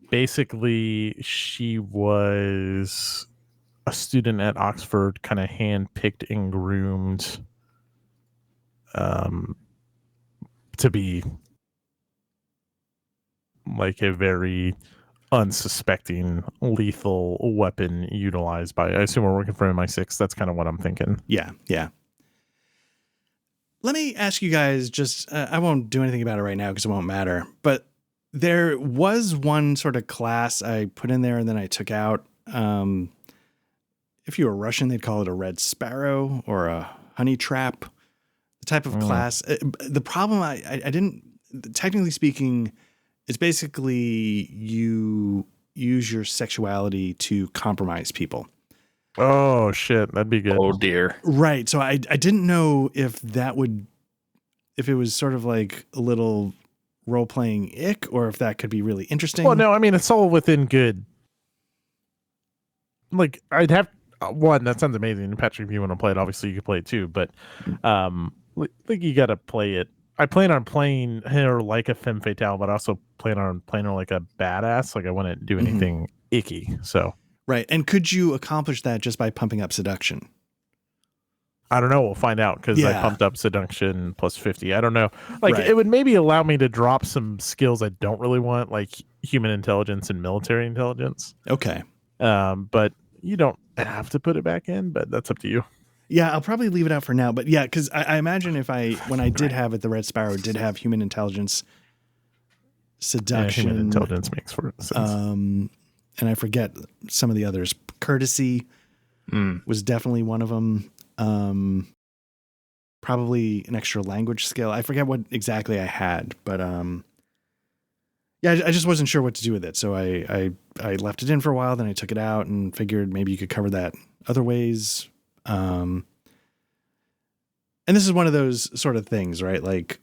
Basically, she was a student at Oxford, kind of handpicked and groomed to be like a very unsuspecting lethal weapon utilized by, I assume we're working for MI6. That's kind of what I'm thinking. Yeah. Let me ask you guys just, I won't do anything about it right now because it won't matter, but there was one sort of class I put in there and then I took out. If you were Russian, they'd call it a red sparrow or a honey trap, the type of class. The problem I didn't, technically speaking, it's basically you use your sexuality to compromise people. Oh shit, that'd be good. Oh dear. Right. So I didn't know if it was sort of like a little role playing ick, or if that could be really interesting. Well, no, I mean it's all within good. Like I'd have one that sounds amazing. Patrick, if you want to play it, obviously you can play it too. But like you got to play it. I plan on playing her like a femme fatale, but I also plan on playing her like a badass. Like I wouldn't do anything icky. So right. And could you accomplish that just by pumping up seduction? I don't know. We'll find out because I pumped up seduction plus 50. I don't know. Like it would maybe allow me to drop some skills I don't really want, like human intelligence and military intelligence. Okay. But you don't have to put it back in, but that's up to you. Yeah, I'll probably leave it out for now. But yeah, because I imagine when I did have it, the Red Sparrow did have human intelligence, seduction. Yeah, human intelligence makes for sense. And I forget some of the others. Courtesy was definitely one of them. Probably an extra language skill. I forget what exactly I had, but yeah, I just wasn't sure what to do with it. So I left it in for a while, then I took it out and figured maybe you could cover that other ways. And this is one of those sort of things, right? Like,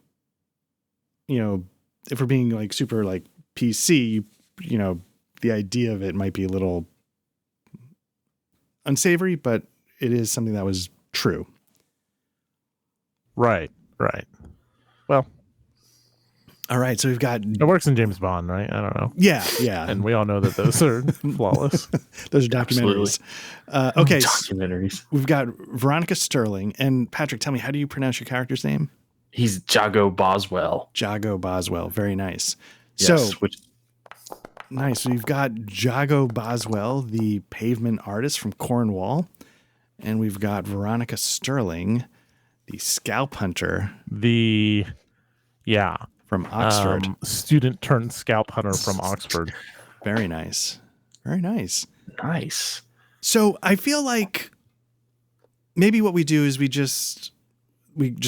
if we're being like super like PC, the idea of it might be a little unsavory, but it is something that was true. Right. Well, all right. So we've got, it works in James Bond, right? I don't know. Yeah. And we all know that those are flawless. Those are documentaries. Okay. Documentaries. We've got Veronica Sterling, and Patrick, tell me, how do you pronounce your character's name? He's Jago Boswell. Jago Boswell. Very nice. Yes, Nice. So you've got Jago Boswell, the pavement artist from Cornwall. And we've got Veronica Sterling, the scalp hunter. From Oxford. Student turned scalp hunter from Oxford. Very nice. Very nice. Nice. So I feel like maybe what we do is we just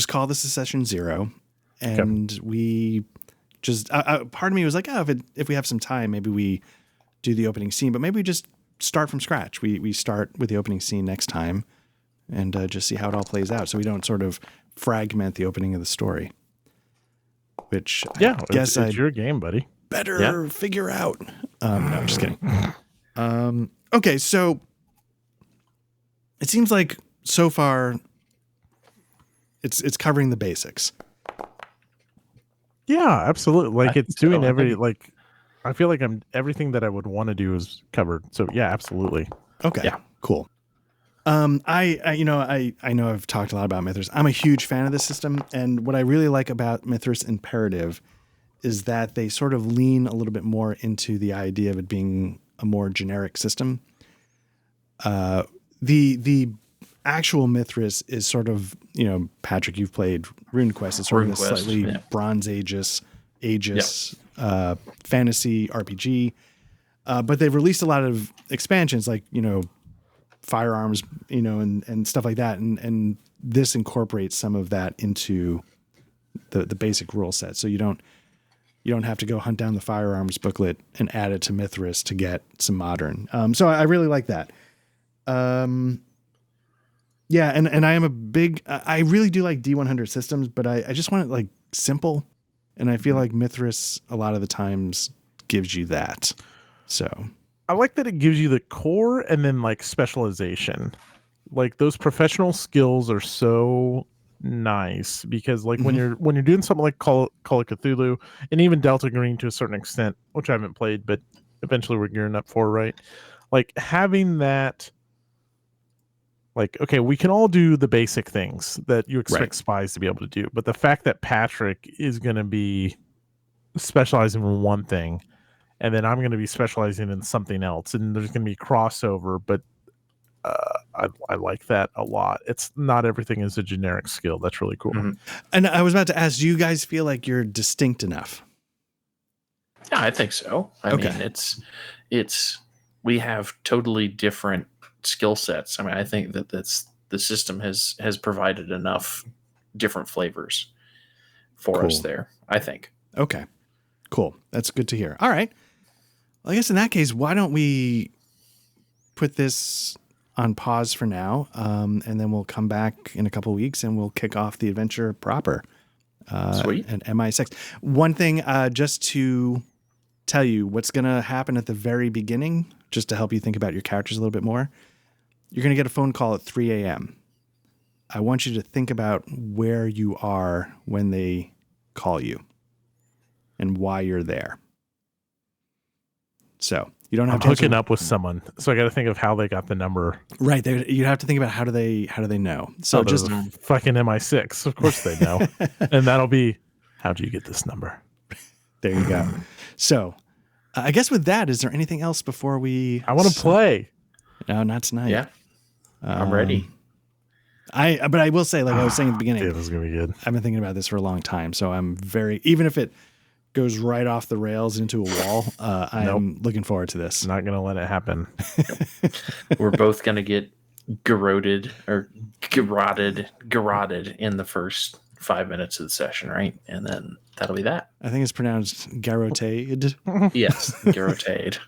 call this a session 0, and we just part of me was like, if we have some time, maybe we do the opening scene, but maybe we just start from scratch. We start with the opening scene next time and just see how it all plays out, so we don't sort of fragment the opening of the story. Which I guess it's your game, buddy. Better figure out. No, I'm just kidding. Okay, so it seems like so far it's covering the basics. Yeah, absolutely. Like it's doing I feel like everything that I would want to do is covered. So yeah, absolutely. Okay. Yeah. Cool. I know I've talked a lot about Mythras. I'm a huge fan of this system, and what I really like about Mythras Imperative is that they sort of lean a little bit more into the idea of it being a more generic system. The actual Mythras is sort of, Patrick, you've played RuneQuest. It's sort of a slightly Bronze Aegis fantasy RPG. But they've released a lot of expansions like, firearms, and stuff like that. And this incorporates some of that into the basic rule set. So you don't have to go hunt down the firearms booklet and add it to Mythras to get some modern. So I really like that. Yeah. And I am I really do like D100 systems, but I just want it like simple. And I feel like Mythras a lot of the times gives you that. So I like that it gives you the core and then like specialization. Like those professional skills are so nice because like when you're doing something like Call of Cthulhu and even Delta Green to a certain extent, which I haven't played, but eventually we're gearing up for, right? Like having that, like, okay, we can all do the basic things that you expect spies to be able to do, but the fact that Patrick is going to be specializing in one thing and then I'm going to be specializing in something else, and there's going to be crossover, but I like that a lot. It's not everything is a generic skill. That's really cool. And I was about to ask, do you guys feel like you're distinct enough? Yeah, I think so. I mean, it's we have totally different skill sets. I mean, I think that the system has provided enough different flavors for us there, I think. Okay, cool. That's good to hear. All right. Well, I guess in that case, why don't we put this on pause for now, and then we'll come back in a couple of weeks and we'll kick off the adventure proper. Sweet. And MI6. One thing, just to tell you what's going to happen at the very beginning, just to help you think about your characters a little bit more. You're going to get a phone call at 3 a.m. I want you to think about where you are when they call you and why you're there. So you don't have to hooking up with someone, so I got to think of how they got the number. Right. You have to think about how do they know. So just fucking MI6. Of course they know. And that'll be, how'd you get this number? There you go. So I guess with that, is there anything else before we? I want to play. No, not tonight. Yeah, I'm ready. But I will say, like I was saying at the beginning, this is gonna be good. I've been thinking about this for a long time, so I'm even if it goes right off the rails into a wall, I'm looking forward to this. Not gonna let it happen. We're both gonna get garroted in the first 5 minutes of the session, right? And then that'll be that. I think it's pronounced garroted. Yes, garroted.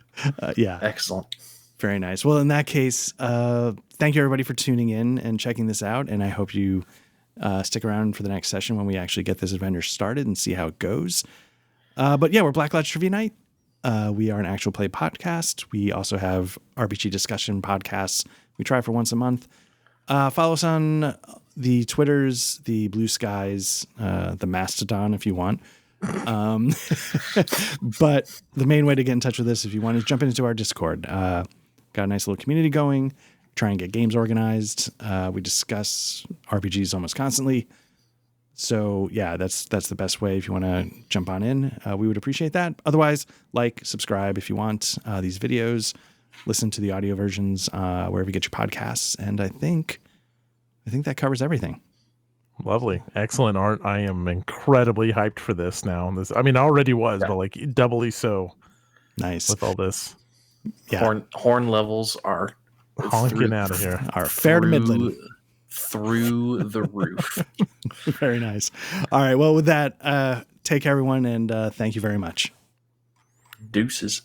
Yeah. Excellent. Very nice. Well, in that case, thank you everybody for tuning in and checking this out. And I hope you stick around for the next session when we actually get this adventure started and see how it goes. But yeah, we're Black Lodge Trivia Night. We are an actual play podcast. We also have RPG discussion podcasts. We try for once a month. Follow us on the Twitters, the Blue Skies, the Mastodon if you want. But the main way to get in touch with us if you want is jump into our Discord. Got a nice little community going. Try and get games organized. We discuss RPGs almost constantly. So yeah, that's the best way if you want to jump on in. We would appreciate that. Otherwise, subscribe if you want these videos. Listen to the audio versions wherever you get your podcasts. And I think that covers everything. Lovely. Excellent art. I am incredibly hyped for this now. I already was, but doubly so. Nice. With all this. Yeah. Horn levels are honking out of here. Are fair to middling. Through the roof. Very nice. All right. Well, with that, take care, everyone, and thank you very much. Deuces.